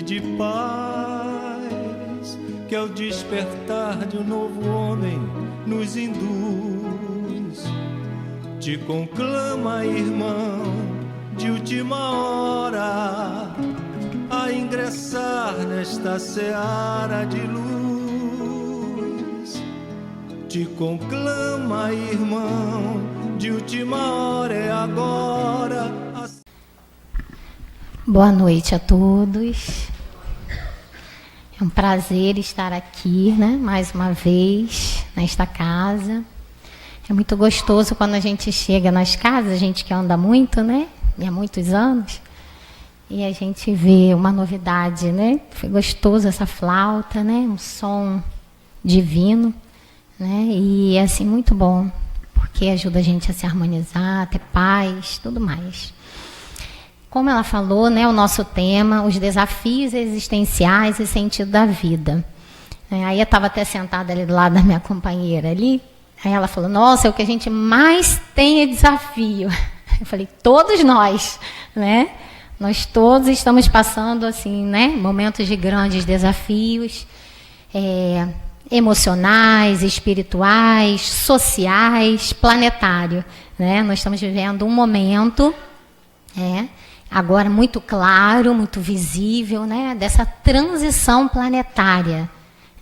de paz, que ao despertar de um novo homem nos induz. Te conclama, irmão, de última hora, a ingressar nesta seara de luz. Te conclama, irmão, de última hora, é agora. Boa noite a todos. É um prazer estar aqui, né, mais uma vez, nesta casa. É muito gostoso quando a gente chega nas casas, a gente que anda muito, né, há muitos anos, e a gente vê uma novidade, né? Foi gostoso essa flauta, né, um som divino, né, e é assim muito bom, porque ajuda a gente a se harmonizar, a ter paz, tudo mais. Como ela falou, né, o nosso tema, os desafios existenciais e sentido da vida. Aí eu estava até sentada ali do lado da minha companheira ali, aí ela falou, nossa, é o que a gente mais tem é desafio. Eu falei, todos nós, né? Nós todos estamos passando, assim, né, momentos de grandes desafios, emocionais, espirituais, sociais, planetário, né? Nós estamos vivendo um momento, agora muito claro, muito visível, né, dessa transição planetária,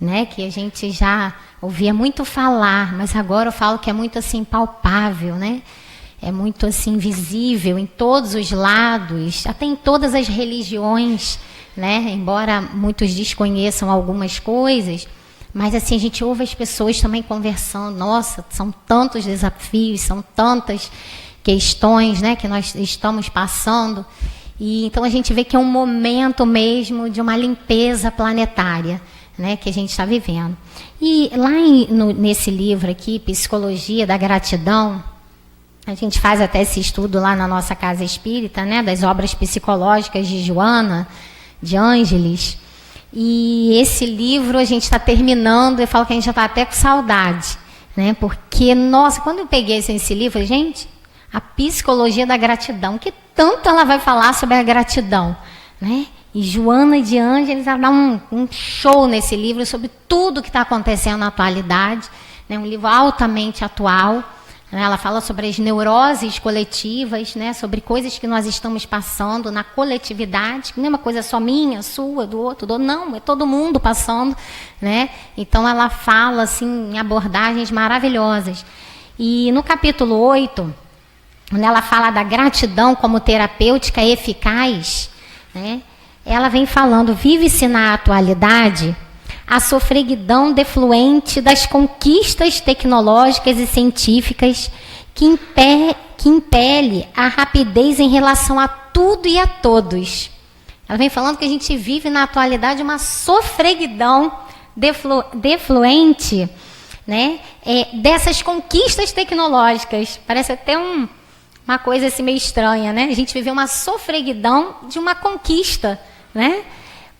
né, que a gente já ouvia muito falar, mas agora eu falo que é muito assim palpável, né, é muito assim visível em todos os lados, até em todas as religiões, né, embora muitos desconheçam algumas coisas, mas assim a gente ouve as pessoas também conversando, nossa, são tantos desafios, são tantas questões, né, que nós estamos passando, e então a gente vê que é um momento mesmo de uma limpeza planetária, né, que a gente está vivendo. E lá nesse livro aqui, Psicologia da Gratidão, a gente faz até esse estudo lá na nossa casa espírita, né, das obras psicológicas de Joana de Ângeles, e esse livro a gente está terminando, eu falo que a gente já está até com saudade, né, porque, nossa, quando eu peguei esse livro, gente, a psicologia da gratidão, que tanto ela vai falar sobre a gratidão, né? E Joana de Ângeles, ela dá um show nesse livro sobre tudo que está acontecendo na atualidade, né? Um livro altamente atual, né? Ela fala sobre as neuroses coletivas, né? Sobre coisas que nós estamos passando na coletividade, que não é uma coisa só minha, sua, do outro, não, é todo mundo passando, né? Então ela fala assim, em abordagens maravilhosas. E no capítulo 8, quando ela fala da gratidão como terapêutica eficaz, né, ela vem falando, vive-se na atualidade a sofreguidão defluente das conquistas tecnológicas e científicas que impele a rapidez em relação a tudo e a todos. Ela vem falando que a gente vive na atualidade uma sofreguidão defluente, né, dessas conquistas tecnológicas. Parece até uma coisa assim meio estranha, né? A gente viveu uma sofreguidão de uma conquista, né?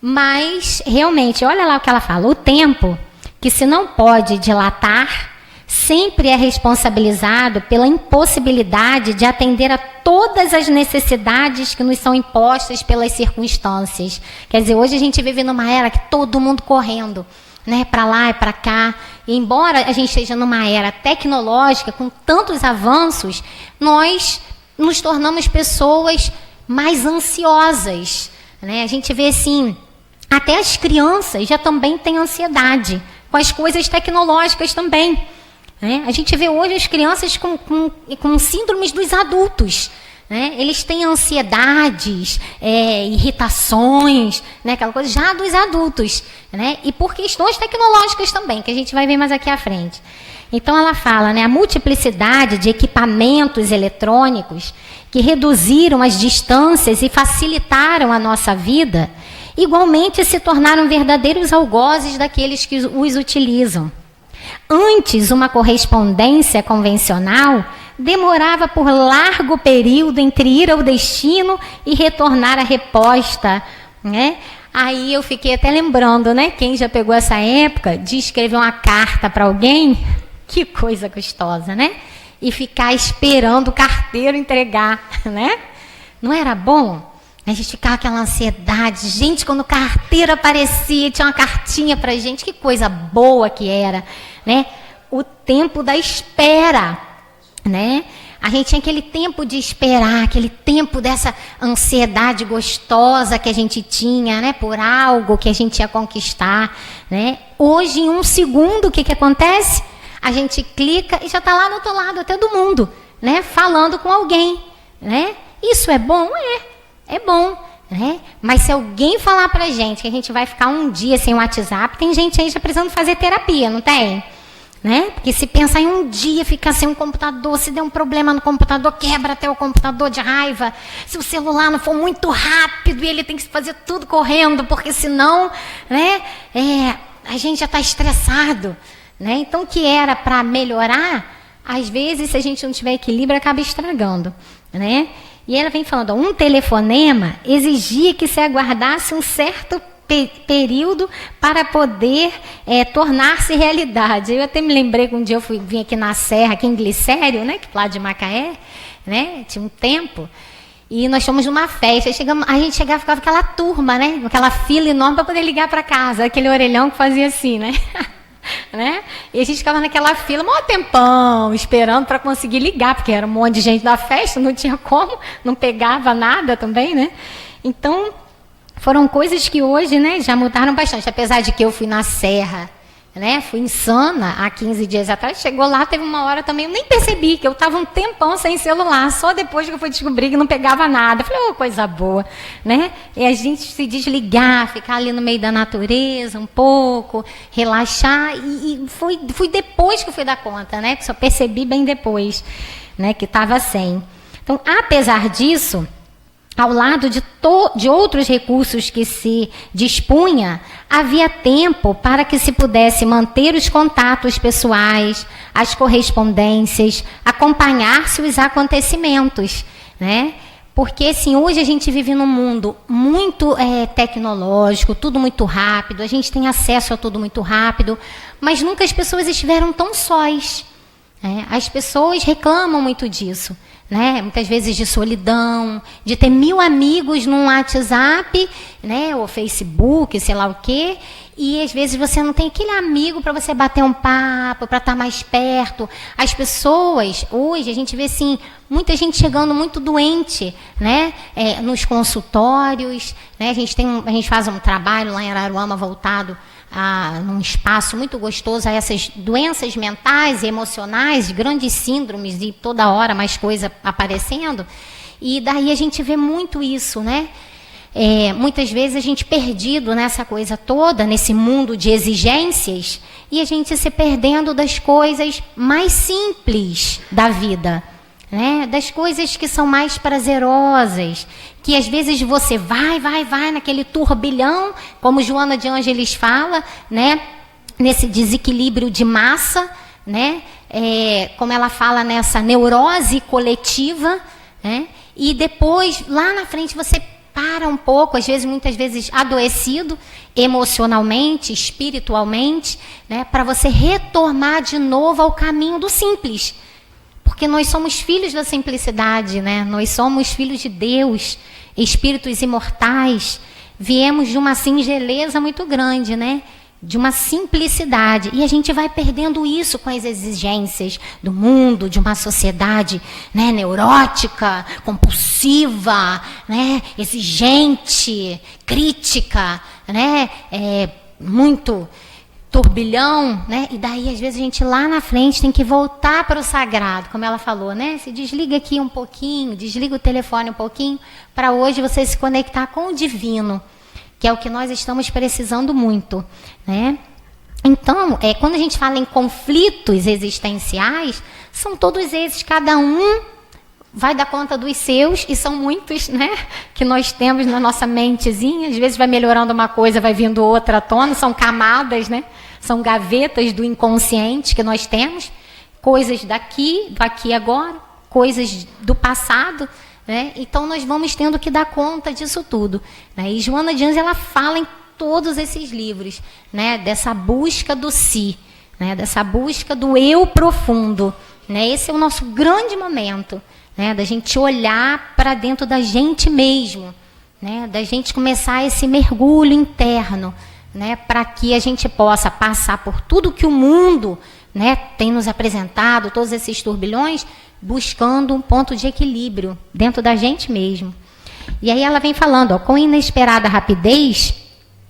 Mas, realmente, olha lá o que ela fala. O tempo, que se não pode dilatar, sempre é responsabilizado pela impossibilidade de atender a todas as necessidades que nos são impostas pelas circunstâncias. Quer dizer, hoje a gente vive numa era que todo mundo correndo, né, para lá e para cá. E embora a gente esteja numa era tecnológica com tantos avanços, nós nos tornamos pessoas mais ansiosas, né? A gente vê assim, até as crianças já também têm ansiedade com as coisas tecnológicas também, né? A gente vê hoje as crianças com síndromes dos adultos, né? Eles têm ansiedades, irritações, né? Aquela coisa já dos adultos, né? E por questões tecnológicas também, que a gente vai ver mais aqui à frente. Então ela fala, né, a multiplicidade de equipamentos eletrônicos que reduziram as distâncias e facilitaram a nossa vida, igualmente se tornaram verdadeiros algozes daqueles que os utilizam. Antes, uma correspondência convencional demorava por largo período entre ir ao destino e retornar à resposta, né? Aí eu fiquei até lembrando, né? Quem já pegou essa época de escrever uma carta para alguém, que coisa gostosa, né? E ficar esperando o carteiro entregar, né? Não era bom? A gente ficava aquela ansiedade. Gente, quando carteira aparecia, tinha uma cartinha pra gente. Que coisa boa que era, né? O tempo da espera, né? A gente tinha aquele tempo de esperar, aquele tempo dessa ansiedade gostosa que a gente tinha, né? Por algo que a gente ia conquistar, né? Hoje, em um segundo, o que acontece? A gente clica e já está lá no outro lado até do mundo, né? Falando com alguém, né? Isso é bom? É bom, né? Mas se alguém falar pra gente que a gente vai ficar um dia sem o WhatsApp, tem gente aí já precisando fazer terapia, não tem? Né? Porque se pensar em um dia ficar sem um computador, se der um problema no computador, quebra até o computador de raiva. Se o celular não for muito rápido e ele tem que fazer tudo correndo, porque senão, né, a gente já está estressado. Né? Então, o que era para melhorar, às vezes, se a gente não tiver equilíbrio, acaba estragando. Né? E ela vem falando, um telefonema exigia que se aguardasse um certo período para poder tornar-se realidade. Eu até me lembrei que um dia eu vim aqui na Serra, aqui em Glicério, né, que lá de Macaé, né, tinha um tempo, e nós fomos numa festa, a gente chegava, ficava aquela turma, né, aquela fila enorme para poder ligar para casa, aquele orelhão que fazia assim, né, né? E a gente ficava naquela fila, um tempão, esperando para conseguir ligar, porque era um monte de gente da festa, não tinha como, não pegava nada também, né? Então, foram coisas que hoje, né, já mudaram bastante. Apesar de que eu fui na Serra, né, fui insana há 15 dias atrás. Chegou lá, teve uma hora também, eu nem percebi que eu estava um tempão sem celular. Só depois que eu fui descobrir que não pegava nada. Falei, coisa boa, né? E a gente se desligar, ficar ali no meio da natureza um pouco, relaxar. E fui depois que eu fui dar conta, né? Que só percebi bem depois, né, que estava sem. Então, apesar disso, ao lado de outros recursos que se dispunha, havia tempo para que se pudesse manter os contatos pessoais, as correspondências, acompanhar-se os acontecimentos, né? Porque, assim, hoje a gente vive num mundo muito tecnológico, tudo muito rápido, a gente tem acesso a tudo muito rápido, mas nunca as pessoas estiveram tão sós. As pessoas reclamam muito disso, né? Muitas vezes de solidão, de ter 1000 amigos no WhatsApp, né? Ou Facebook, sei lá o quê, e às vezes você não tem aquele amigo para você bater um papo, para estar mais perto. As pessoas, hoje, a gente vê assim, muita gente chegando muito doente, né? Nos consultórios, né? A gente faz um trabalho lá em Araruama voltado num espaço muito gostoso a essas doenças mentais e emocionais, grandes síndromes e toda hora mais coisa aparecendo. E daí a gente vê muito isso, né? Muitas vezes a gente perdido nessa coisa toda, nesse mundo de exigências, e a gente se perdendo das coisas mais simples da vida, né? Das coisas que são mais prazerosas, que às vezes você vai naquele turbilhão, como Joana de Ângeles fala, né? Nesse desequilíbrio de massa, né? Como ela fala, nessa neurose coletiva, né? E depois, lá na frente, você para um pouco, às vezes, muitas vezes adoecido, emocionalmente, espiritualmente, né? Para você retornar de novo ao caminho do simples. Porque nós somos filhos da simplicidade, né? Nós somos filhos de Deus, espíritos imortais. Viemos de uma singeleza muito grande, né? De uma simplicidade. E a gente vai perdendo isso com as exigências do mundo, de uma sociedade, né, neurótica, compulsiva, né, exigente, crítica, né, muito turbilhão, né? E daí, às vezes, a gente lá na frente tem que voltar para o sagrado, como ela falou, né? Se desliga aqui um pouquinho, desliga o telefone um pouquinho, para hoje você se conectar com o divino, que é o que nós estamos precisando muito, né? Então, quando a gente fala em conflitos existenciais, são todos esses, cada um vai dar conta dos seus, e são muitos, né, que nós temos na nossa mentezinha. Às vezes vai melhorando uma coisa, vai vindo outra à tona, são camadas, né? São gavetas do inconsciente que nós temos, coisas daqui agora, coisas do passado, né? Então nós vamos tendo que dar conta disso tudo, né? E Joana de Ângeles, ela fala em todos esses livros, né, dessa busca do si, né, dessa busca do eu profundo, né? Esse é o nosso grande momento, né, da gente olhar para dentro da gente mesmo, né, da gente começar esse mergulho interno, né, para que a gente possa passar por tudo que o mundo, né, tem nos apresentado, todos esses turbilhões, buscando um ponto de equilíbrio dentro da gente mesmo. E aí ela vem falando, ó, com inesperada rapidez,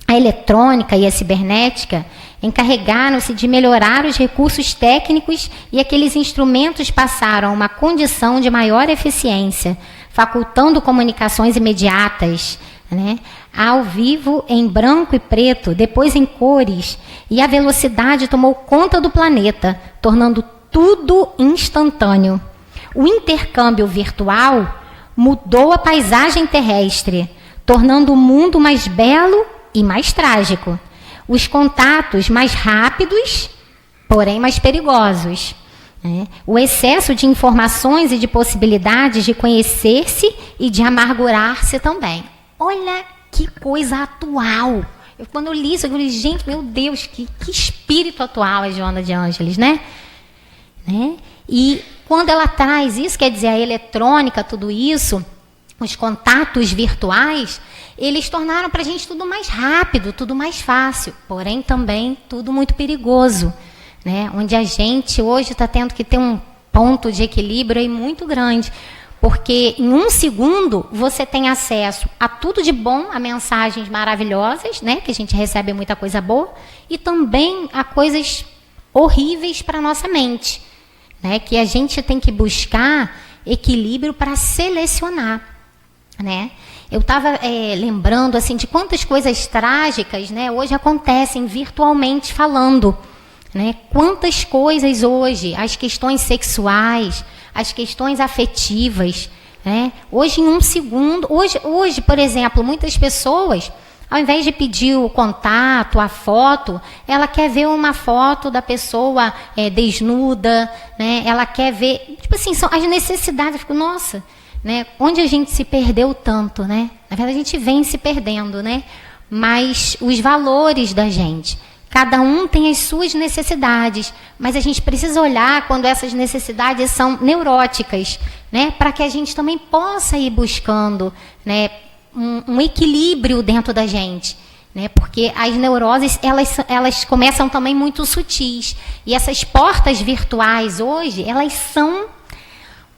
a eletrônica e a cibernética encarregaram-se de melhorar os recursos técnicos e aqueles instrumentos passaram a uma condição de maior eficiência, facultando comunicações imediatas, né, ao vivo, em branco e preto, depois em cores, e a velocidade tomou conta do planeta, tornando tudo instantâneo. O intercâmbio virtual mudou a paisagem terrestre, tornando o mundo mais belo e mais trágico. Os contatos mais rápidos, porém mais perigosos. Né? O excesso de informações e de possibilidades de conhecer-se e de amargurar-se também. Olha que coisa atual. Quando eu li isso, eu falei, gente, meu Deus, que espírito atual a Joana de Ângeles, né? E quando ela traz isso, quer dizer, a eletrônica, tudo isso, os contatos virtuais, eles tornaram para a gente tudo mais rápido, tudo mais fácil, porém também tudo muito perigoso, né? Onde a gente hoje está tendo que ter um ponto de equilíbrio aí muito grande, porque em 1 segundo você tem acesso a tudo de bom, a mensagens maravilhosas, né? Que a gente recebe muita coisa boa, e também a coisas horríveis para a nossa mente, né? Que a gente tem que buscar equilíbrio para selecionar, né? Eu estava lembrando assim de quantas coisas trágicas, né, hoje acontecem virtualmente falando, né? Quantas coisas hoje, as questões sexuais, as questões afetivas, né? Hoje em 1 segundo, hoje, por exemplo, muitas pessoas, ao invés de pedir o contato, a foto, ela quer ver uma foto da pessoa desnuda, né? Ela quer ver, tipo assim, são as necessidades. Eu fico, nossa, né? Onde a gente se perdeu tanto, né? Na verdade, a gente vem se perdendo, né? Mas os valores da gente, cada um tem as suas necessidades, mas a gente precisa olhar quando essas necessidades são neuróticas, né? Para que a gente também possa ir buscando, né, um equilíbrio dentro da gente, né? Porque as neuroses, elas começam também muito sutis. E essas portas virtuais hoje, elas são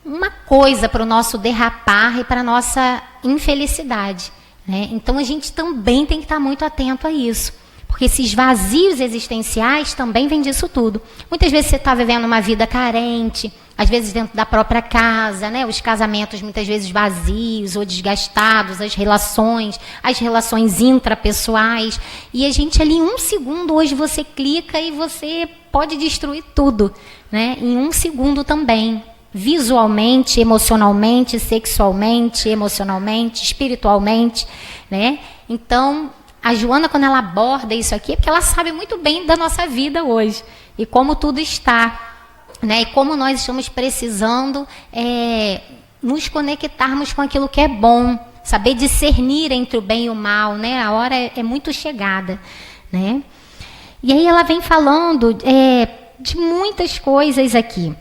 uma coisa para o nosso derrapar e para a nossa infelicidade, né? Então a gente também tem que estar muito atento a isso, porque esses vazios existenciais também vêm disso tudo. Muitas vezes você está vivendo uma vida carente, às vezes dentro da própria casa, né? Os casamentos muitas vezes vazios ou desgastados, as relações intrapessoais, e a gente ali em 1 segundo, hoje você clica e você pode destruir tudo, né? Em 1 segundo também. Visualmente, emocionalmente, sexualmente, emocionalmente, espiritualmente, né? Então, a Joana, quando ela aborda isso aqui, é porque ela sabe muito bem da nossa vida hoje e como tudo está, né? E como nós estamos precisando nos conectarmos com aquilo que é bom, saber discernir entre o bem e o mal, né? A hora é muito chegada, né? E aí ela vem falando de muitas coisas aqui.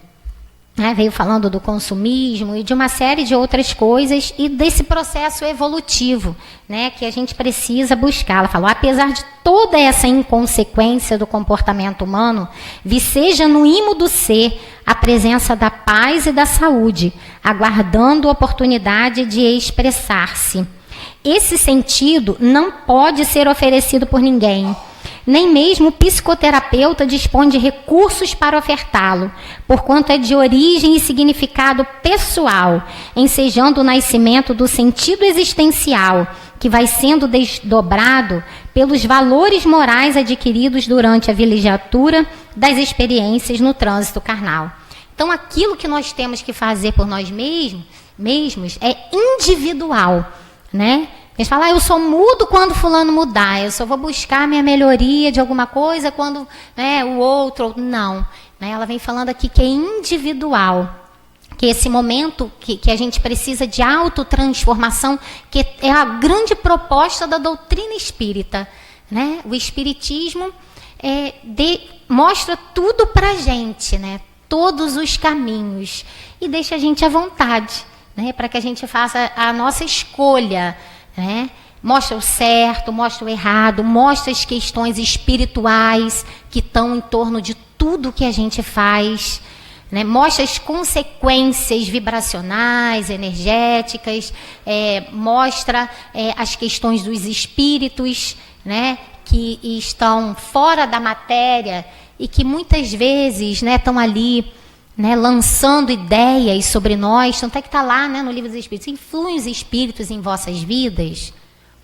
Veio falando do consumismo e de uma série de outras coisas e desse processo evolutivo, né, que a gente precisa buscar. Ela falou, apesar de toda essa inconsequência do comportamento humano, viceja no imo do ser a presença da paz e da saúde, aguardando a oportunidade de expressar-se. Esse sentido não pode ser oferecido por ninguém. Nem mesmo o psicoterapeuta dispõe de recursos para ofertá-lo, porquanto é de origem e significado pessoal, ensejando o nascimento do sentido existencial, que vai sendo desdobrado pelos valores morais adquiridos durante a vilegiatura das experiências no trânsito carnal. Então, aquilo que nós temos que fazer por nós mesmos é individual, né? A gente fala, eu só mudo quando fulano mudar, eu só vou buscar a minha melhoria de alguma coisa quando, né, o outro... Não, né? Ela vem falando aqui que é individual, que esse momento que a gente precisa de autotransformação, que é a grande proposta da doutrina espírita, né? O espiritismo mostra tudo para a gente, né? Todos os caminhos, e deixa a gente à vontade, né? Para que a gente faça a nossa escolha, né? Mostra o certo, mostra o errado, mostra as questões espirituais que estão em torno de tudo que a gente faz, né? Mostra as consequências vibracionais, energéticas, mostra as questões dos espíritos, né? Que estão fora da matéria e que muitas vezes, né, estão ali, né, lançando ideias sobre nós. Tanto é que está lá, né, no livro dos Espíritos: influem os espíritos em vossas vidas?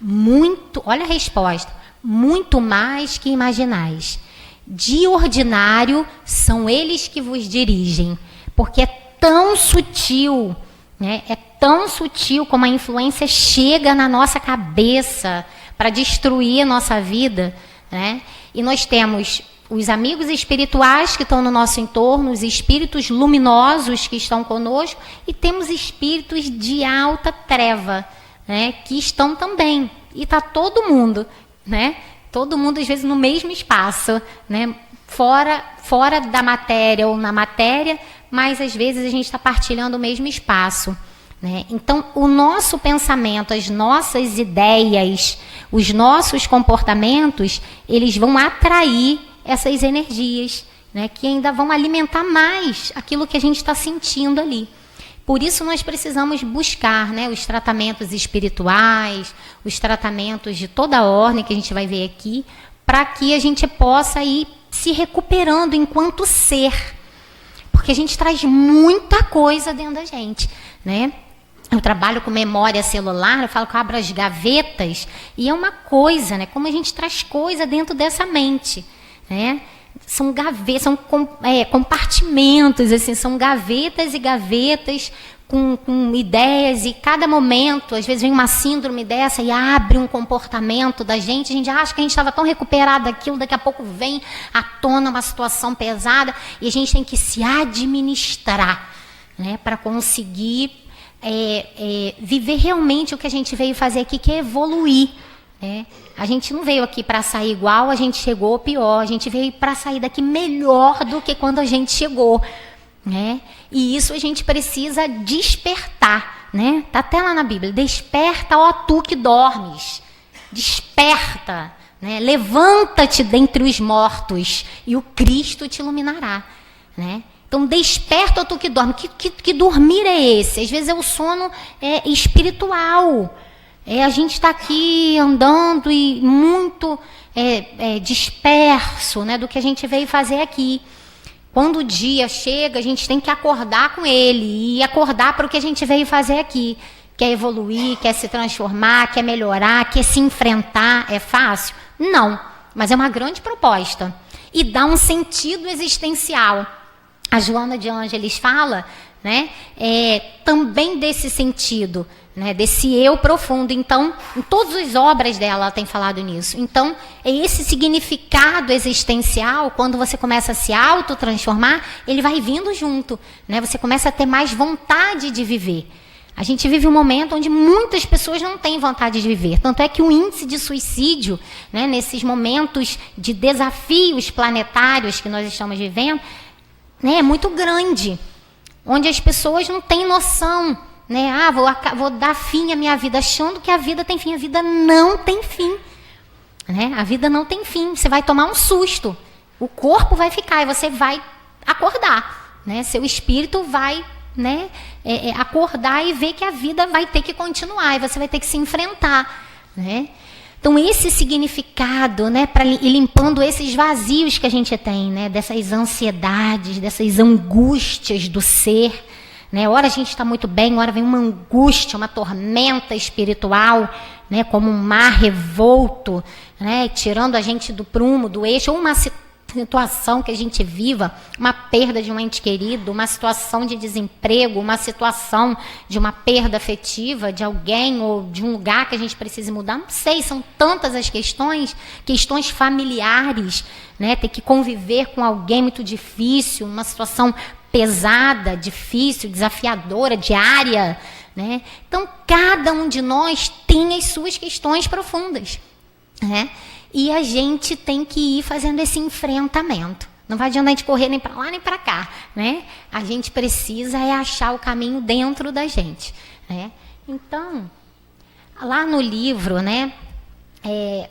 Muito, olha a resposta, muito mais que imaginais. De ordinário, são eles que vos dirigem, porque é tão sutil, né? É tão sutil como a influência chega na nossa cabeça para destruir a nossa vida, né? E nós temos os amigos espirituais que estão no nosso entorno, os espíritos luminosos que estão conosco, e temos espíritos de alta treva, né, que estão também. E está todo mundo, né? Todo mundo, às vezes, no mesmo espaço, né? Fora da matéria ou na matéria, mas às vezes a gente está partilhando o mesmo espaço, né? Então, o nosso pensamento, as nossas ideias, os nossos comportamentos, eles vão atrair essas energias, né? Que ainda vão alimentar mais aquilo que a gente está sentindo ali. Por isso nós precisamos buscar, né, os tratamentos espirituais, os tratamentos de toda a ordem que a gente vai ver aqui, para que a gente possa ir se recuperando enquanto ser. Porque a gente traz muita coisa dentro da gente, né? Eu trabalho com memória celular, eu falo que eu abro as gavetas, e é uma coisa, né? Como a gente traz coisa dentro dessa mente, né? São gavetas, são compartimentos, assim, são gavetas e gavetas com ideias, e cada momento, às vezes vem uma síndrome dessa e abre um comportamento da gente, a gente acha que a gente estava tão recuperado daquilo, daqui a pouco vem à tona uma situação pesada, e a gente tem que se administrar, né, para conseguir viver realmente o que a gente veio fazer aqui, que é evoluir, né? A gente não veio aqui para sair igual, a gente chegou pior, a gente veio para sair daqui melhor do que quando a gente chegou, né? E isso a gente precisa despertar, né? Tá até lá na Bíblia: desperta, ó tu que dormes, desperta, né? Levanta-te dentre os mortos e o Cristo te iluminará, né? Então, desperta, ó tu que dorme. Que dormir é esse? Às vezes é o sono espiritual. A gente está aqui andando e muito disperso, né, do que a gente veio fazer aqui. Quando o dia chega, a gente tem que acordar com ele e acordar para o que a gente veio fazer aqui. Quer evoluir, quer se transformar, quer melhorar, quer se enfrentar. É fácil? Não, mas é uma grande proposta. E dá um sentido existencial. A Joana de Ângeles fala, né, também desse sentido, né, desse eu profundo. Então, em todas as obras dela, ela tem falado nisso. Então, é esse significado existencial, quando você começa a se autotransformar, ele vai vindo junto, né? Você começa a ter mais vontade de viver. A gente vive um momento onde muitas pessoas não têm vontade de viver. Tanto é que o índice de suicídio, né, nesses momentos de desafios planetários que nós estamos vivendo, né, é muito grande. Onde as pessoas não têm noção, né? Vou dar fim à minha vida, achando que a vida tem fim. A vida não tem fim, né? A vida não tem fim. Você vai tomar um susto, o corpo vai ficar e você vai acordar, né? Seu espírito vai, né, acordar e ver que a vida vai ter que continuar e você vai ter que se enfrentar, né? Então, esse significado, né, para ir limpando esses vazios que a gente tem, né, dessas ansiedades, dessas angústias do ser, né? Ora a gente está muito bem, ora vem uma angústia, uma tormenta espiritual, né, como um mar revolto, né, tirando a gente do prumo, do eixo, ou uma situação que a gente viva, uma perda de um ente querido, uma situação de desemprego, uma situação de uma perda afetiva de alguém ou de um lugar que a gente precise mudar, não sei, são tantas as questões familiares, né? Ter que conviver com alguém muito difícil, uma situação pesada, difícil, desafiadora, diária, né? Então, cada um de nós tem as suas questões profundas, né? E a gente tem que ir fazendo esse enfrentamento. Não vai adiantar a gente correr nem para lá nem para cá, né? A gente precisa achar o caminho dentro da gente, né? Então, lá no livro, né,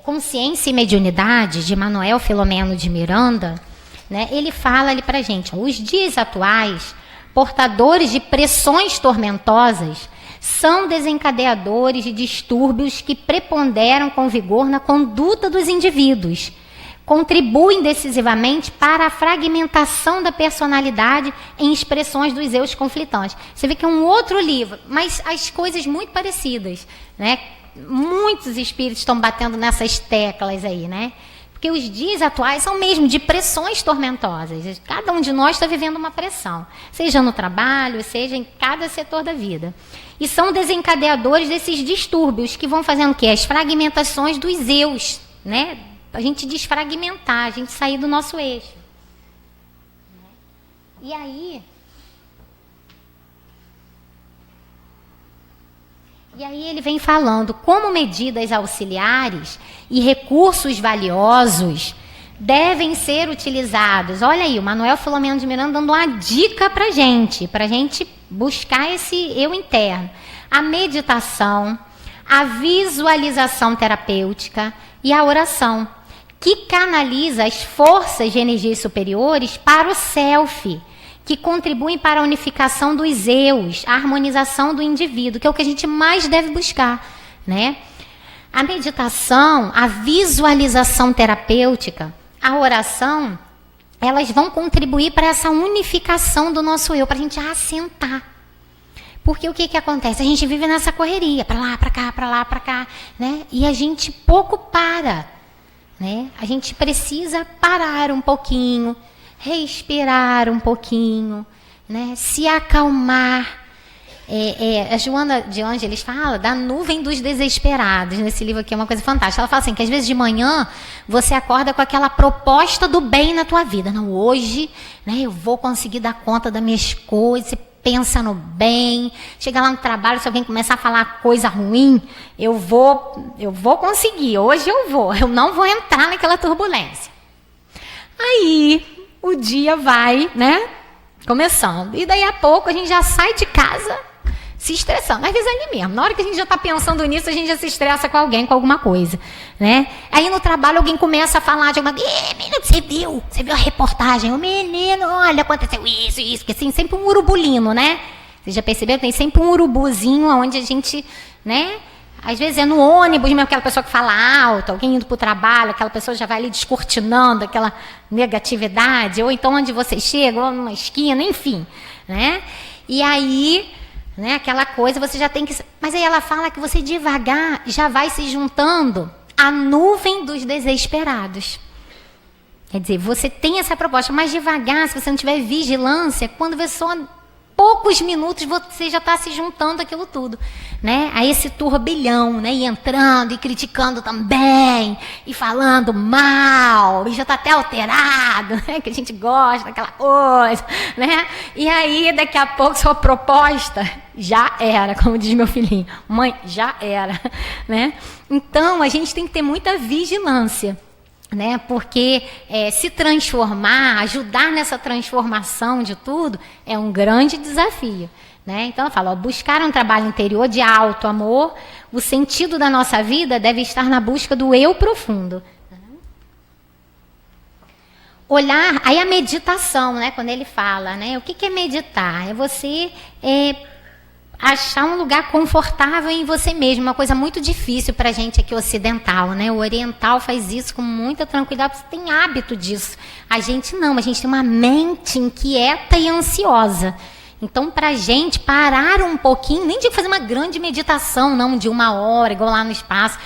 Consciência e Mediunidade, de Manuel Filomeno de Miranda, né, ele fala ali para a gente, os dias atuais, portadores de pressões tormentosas, são desencadeadores de distúrbios que preponderam com vigor na conduta dos indivíduos, contribuem decisivamente para a fragmentação da personalidade em expressões dos eus conflitantes. Você vê que é um outro livro, mas as coisas muito parecidas, né? Muitos espíritos estão batendo nessas teclas aí, né? Porque os dias atuais são mesmo de pressões tormentosas. Cada um de nós está vivendo uma pressão, seja no trabalho, seja em cada setor da vida. E são desencadeadores desses distúrbios que vão fazendo o quê? As fragmentações dos eus, né? A gente desfragmentar, a gente sair do nosso eixo. E aí ele vem falando como medidas auxiliares e recursos valiosos devem ser utilizados. Olha aí, o Manuel Filomeno de Miranda dando uma dica para a gente buscar esse eu interno. A meditação, a visualização terapêutica e a oração, que canaliza as forças de energias superiores para o self, que contribuem para a unificação dos eus, a harmonização do indivíduo, que é o que a gente mais deve buscar, né? A meditação, a visualização terapêutica, a oração, elas vão contribuir para essa unificação do nosso eu, para a gente assentar. Porque o que acontece? A gente vive nessa correria, para lá, para cá, para lá, para cá, né? E a gente pouco para, né? A gente precisa parar um pouquinho, respirar um pouquinho, né? Se acalmar. A Joana de Ângeles fala da nuvem dos desesperados, nesse livro aqui, é uma coisa fantástica. Ela fala assim, que às vezes de manhã você acorda com aquela proposta do bem na tua vida. Não, hoje, né, eu vou conseguir dar conta das minhas coisas, você pensa no bem, chega lá no trabalho, se alguém começar a falar coisa ruim, eu vou conseguir, hoje eu não vou entrar naquela turbulência. Aí o dia vai, né, começando. E daí a pouco a gente já sai de casa se estressando. Às vezes é ali mesmo. Na hora que a gente já está pensando nisso, a gente já se estressa com alguém, com alguma coisa, né? Aí no trabalho alguém começa a falar de alguma coisa. Menino, você viu a reportagem? O menino, olha, aconteceu isso. Porque assim, sempre um urubulino, né? Você já percebeu? Tem sempre um urubuzinho onde a gente, né? Às vezes é no ônibus mesmo, aquela pessoa que fala alto, alguém indo para o trabalho, aquela pessoa já vai ali descortinando aquela negatividade, ou então onde você chega, ou numa esquina, enfim, né? E aí, né, aquela coisa, você já tem que... Mas aí ela fala que você devagar já vai se juntando à nuvem dos desesperados. Quer dizer, você tem essa proposta, mas devagar, se você não tiver vigilância, quando você só... poucos minutos você já está se juntando aquilo tudo, né? A esse turbilhão, né? E entrando e criticando também, e falando mal, e já está até alterado, né? Que a gente gosta daquela coisa, né? E aí, daqui a pouco, sua proposta já era, como diz meu filhinho. Mãe, já era, né? Então, a gente tem que ter muita vigilância, né? Porque se transformar, ajudar nessa transformação de tudo, é um grande desafio, né? Então ela fala, buscar um trabalho interior de alto amor, o sentido da nossa vida deve estar na busca do eu profundo. Olhar, aí a meditação, né? Quando ele fala, né? O que é meditar? É você achar um lugar confortável em você mesmo, uma coisa muito difícil para a gente aqui ocidental, né? O oriental faz isso com muita tranquilidade, você tem hábito disso. A gente não, a gente tem uma mente inquieta e ansiosa. Então, para a gente parar um pouquinho, nem de fazer uma grande meditação, não de 1 hora, igual lá no espaço,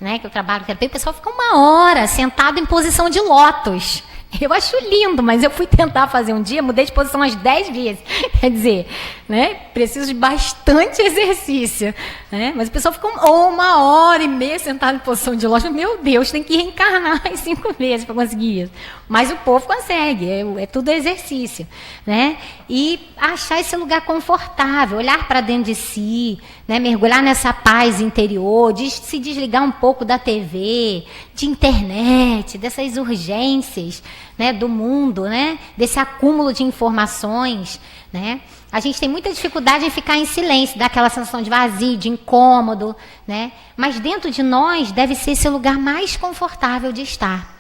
né? Que eu trabalho com o pessoal fica 1 hora sentado em posição de lótus. Eu acho lindo, mas eu fui tentar fazer um dia, mudei de posição umas 10 vezes. Quer dizer, né, preciso de bastante exercício, né? Mas a pessoa fica 1h30 sentada em posição de lótus. Meu Deus, tem que reencarnar em 5 vezes para conseguir isso. Mas o povo consegue, é tudo exercício, né? E achar esse lugar confortável, olhar para dentro de si, né? Mergulhar nessa paz interior, se desligar um pouco da TV, de internet, dessas urgências, né, do mundo, né, desse acúmulo de informações, né, A gente tem muita dificuldade em ficar em silêncio, dá aquela sensação de vazio, de incômodo, né? Mas dentro de nós deve ser esse lugar mais confortável de estar.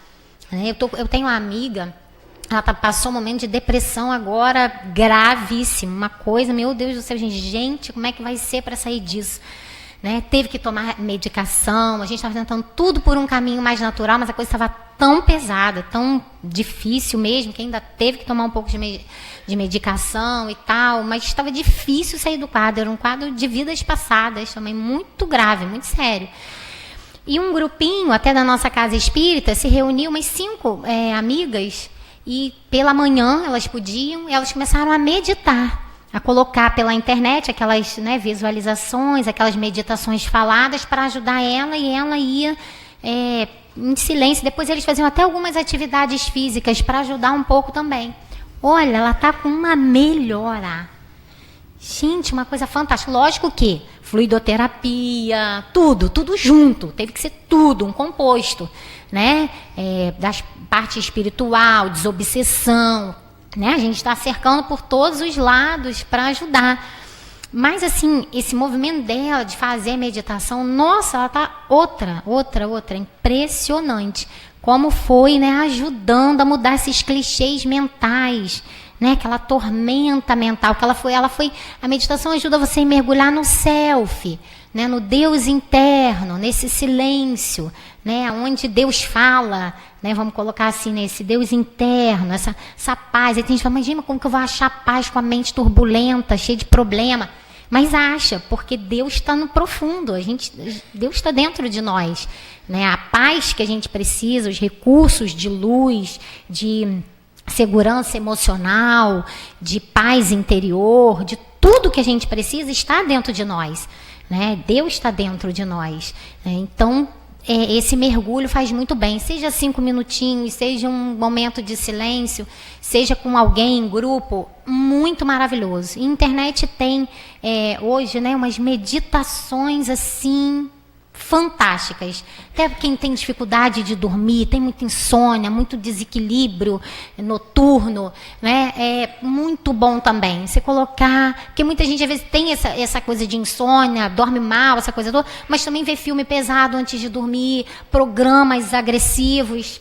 Eu tenho uma amiga, ela passou um momento de depressão agora gravíssimo, uma coisa, meu Deus do céu, gente, como é que vai ser para sair disso? Né? Teve que tomar medicação, a gente estava tentando tudo por um caminho mais natural, mas a coisa estava tão pesada, tão difícil mesmo, que ainda teve que tomar um pouco de medicação e tal, mas estava difícil sair do quadro, era um quadro de vidas passadas, também muito grave, muito sério. E um grupinho, até da nossa casa espírita, se reuniu, umas 5 amigas, e pela manhã elas começaram a meditar, a colocar pela internet aquelas visualizações, aquelas meditações faladas para ajudar ela, e ela ia em silêncio. Depois eles faziam até algumas atividades físicas para ajudar um pouco também. Olha, ela está com uma melhora. Gente, uma coisa fantástica. Lógico que fluidoterapia, tudo junto. Teve que ser tudo, um composto, né? Da parte espiritual, desobsessão, né? A gente está cercando por todos os lados para ajudar. Mas, assim, esse movimento dela de fazer meditação, nossa, ela está outra, impressionante. Como foi, né, ajudando a mudar esses clichês mentais, né, aquela tormenta mental, que ela foi, a meditação ajuda você a mergulhar no self, né, no Deus interno, nesse silêncio, né, onde Deus fala, né, vamos colocar assim, nesse Deus interno, essa paz. Aí tem gente que fala, imagina como que eu vou achar paz com a mente turbulenta, cheia de problema. Mas acha, porque Deus está no profundo, Deus está dentro de nós, né? A paz que a gente precisa, os recursos de luz, de segurança emocional, de paz interior, de tudo que a gente precisa está dentro de nós, né? Deus está dentro de nós, né? Então, esse mergulho faz muito bem, seja 5 minutinhos, seja um momento de silêncio, seja com alguém em grupo, muito maravilhoso. E a internet tem hoje, né, umas meditações assim fantásticas. Até quem tem dificuldade de dormir, tem muita insônia, muito desequilíbrio noturno, né? É muito bom também você colocar, porque muita gente às vezes tem essa coisa de insônia, dorme mal, essa coisa toda, mas também vê filme pesado antes de dormir, programas agressivos.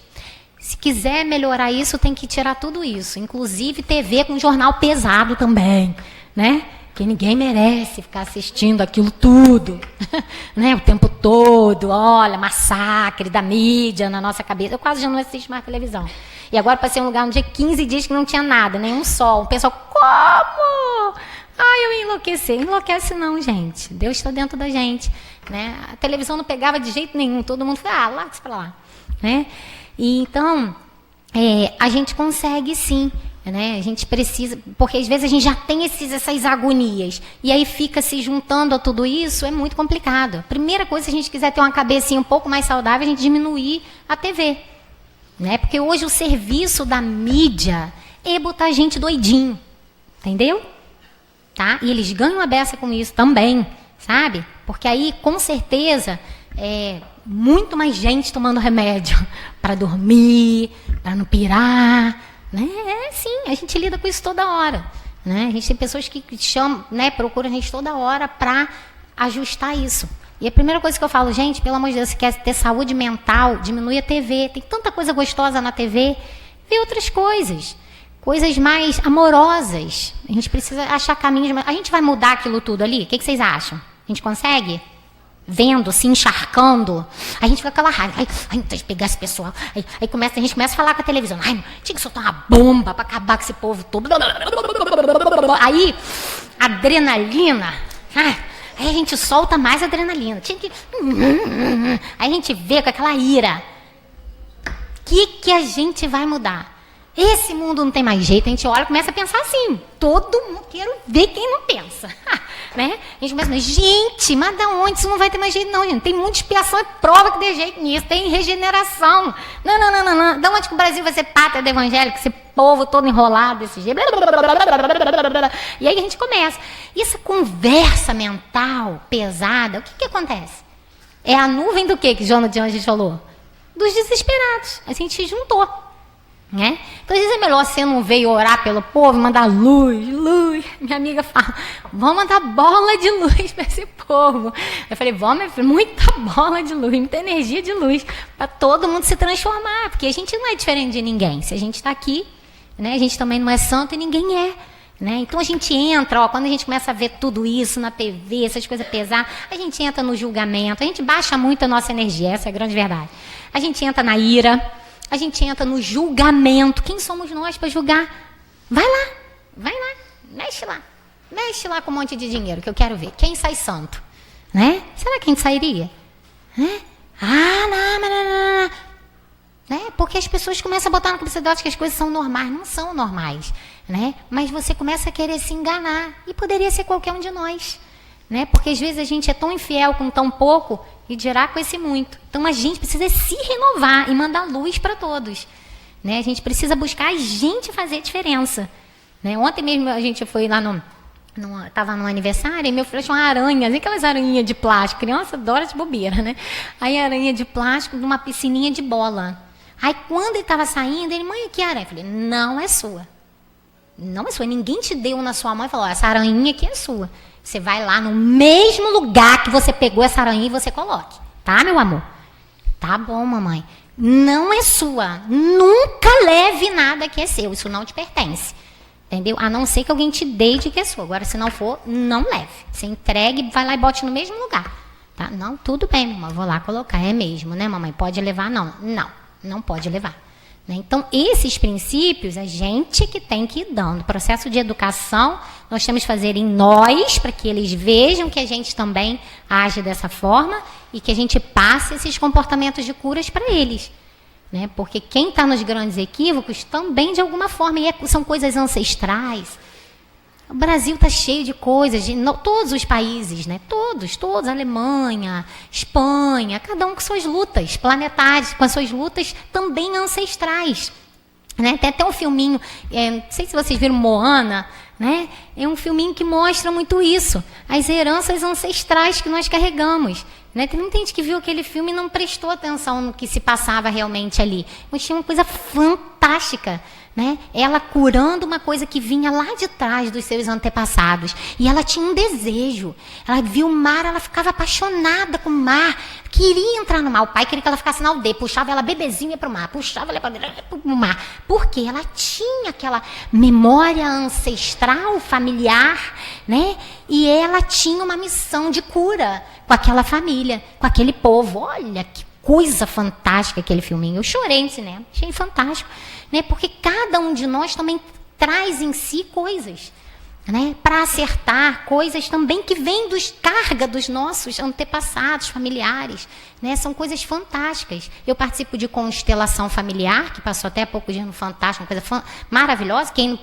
Se quiser melhorar isso, tem que tirar tudo isso, inclusive TV com jornal pesado também, né? Que ninguém merece ficar assistindo aquilo tudo, né? O tempo todo, olha, massacre da mídia na nossa cabeça. Eu quase já não assisto mais televisão. E agora passei em um lugar onde 15 dias que não tinha nada, nenhum sol. O pessoal, como? Ai, eu ia enlouquecer. Enlouquece não, gente. Deus está dentro da gente, né? A televisão não pegava de jeito nenhum. Todo mundo falava, larga-se para lá, né? E então, a gente consegue sim. Né? A gente precisa, porque às vezes a gente já tem essas agonias, e aí fica se juntando a tudo isso, é muito complicado. A primeira coisa, se a gente quiser ter uma cabecinha um pouco mais saudável, a gente diminuir a TV. Né? Porque hoje o serviço da mídia é botar a gente doidinho, entendeu? Tá? E eles ganham a beça com isso também, sabe? Porque aí, com certeza, muito mais gente tomando remédio para dormir, para não pirar. Né? Sim, a gente lida com isso toda hora, né? A gente tem pessoas que chamam, né, procuram a gente toda hora para ajustar isso. E a primeira coisa que eu falo, gente, pelo amor de Deus, se quer ter saúde mental, diminui a TV. Tem tanta coisa gostosa na TV, vê outras coisas mais amorosas. A gente precisa achar caminhos. A gente vai mudar aquilo tudo ali? O que vocês acham? A gente consegue? Vendo, se encharcando, a gente fica com aquela raiva. Ai, tem que pegar esse pessoal. Aí a gente começa a falar com a televisão. Ai, tinha que soltar uma bomba para acabar com esse povo todo. Aí, adrenalina. Aí a gente solta mais adrenalina. Tinha que... Aí a gente vê com aquela ira. O que a gente vai mudar? Esse mundo não tem mais jeito. A gente olha e começa a pensar assim. Todo mundo, quero ver quem não pensa. Né? A gente começa a dizer, gente, mas de onde? Isso não vai ter mais jeito não, gente. Tem muita expiação e prova que dê jeito nisso. Tem regeneração. Não. De onde que o Brasil vai ser pátria do evangelho? Esse povo todo enrolado desse jeito. E aí a gente começa. E essa conversa mental pesada, o que acontece? É a nuvem do quê que Jonas de Anjos falou? Dos desesperados. A gente se juntou. né? Então, às vezes é melhor você não veio orar pelo povo, mandar luz. Minha amiga fala, vamos mandar bola de luz para esse povo. Eu falei, vamos, muita bola de luz, muita energia de luz, para todo mundo se transformar, porque a gente não é diferente de ninguém. Se a gente está aqui, né, a gente também não é santo e ninguém é. Né? Então a gente entra, quando a gente começa a ver tudo isso na TV, essas coisas pesadas, a gente entra no julgamento, a gente baixa muito a nossa energia, essa é a grande verdade. A gente entra na ira, a gente entra no julgamento. Quem somos nós para julgar? Vai lá, mexe lá com um monte de dinheiro, que eu quero ver. Quem sai santo? Né? Será que a gente sairia? Né? Não. Né? Porque as pessoas começam a botar na cabeça delas que as coisas são normais. Não são normais. Né? Mas você começa a querer se enganar. E poderia ser qualquer um de nós. Né? Porque às vezes a gente é tão infiel com tão pouco e dirá com esse muito. Então a gente precisa se renovar e mandar luz para todos. Né? A gente precisa buscar a gente fazer diferença. Né? Ontem mesmo a gente foi lá estava no aniversário e meu filho achou uma aranha, aquelas aranhinhas de plástico. Criança adora de bobeira, né? Aí aranha de plástico numa piscininha de bola. Aí quando ele estava saindo, ele, mãe, que aranha? Eu falei, não é sua. Não é sua. Ninguém te deu na sua mão e falou, essa aranha aqui é sua. Você vai lá no mesmo lugar que você pegou essa aranha e você coloque. Tá, meu amor? Tá bom, mamãe. Não é sua. Nunca leve nada que é seu. Isso não te pertence. Entendeu? A não ser que alguém te dê de que é sua. Agora, se não for, não leve. Você entregue, vai lá e bote no mesmo lugar. Tá? Não, tudo bem, mamãe. Vou lá colocar. É mesmo, né, mamãe? Pode levar? Não. Não pode levar. Então, esses princípios, a gente que tem que ir dando. O processo de educação, nós temos que fazer em nós, para que eles vejam que a gente também age dessa forma e que a gente passe esses comportamentos de curas para eles. Né? Porque quem está nos grandes equívocos também, de alguma forma, são coisas ancestrais. O Brasil está cheio de coisas, todos os países, né? Todos, Alemanha, Espanha, cada um com suas lutas planetárias, com as suas lutas também ancestrais. Né? Tem até um filminho, não sei se vocês viram Moana, né? É um filminho que mostra muito isso, as heranças ancestrais que nós carregamos. Né? Tem muita gente que viu aquele filme e não prestou atenção no que se passava realmente ali. Mas tinha uma coisa fantástica. Né? Ela curando uma coisa que vinha lá de trás dos seus antepassados. E ela tinha um desejo. Ela viu o mar, ela ficava apaixonada com o mar. Queria entrar no mar. O pai queria que ela ficasse na aldeia. Puxava ela bebezinha para o mar. Puxava ela para o mar. Porque ela tinha aquela memória ancestral, familiar. Né? E ela tinha uma missão de cura com aquela família, com aquele povo. Olha que coisa fantástica aquele filminho. Eu chorei no cinema. Achei fantástico. Né? Porque cada um de nós também traz em si coisas, né? Para acertar, coisas também que vêm dos carga dos nossos antepassados familiares. Né? São coisas fantásticas. Eu participo de constelação familiar, que passou até há pouco dia no Fantástico, uma coisa maravilhosa. Quem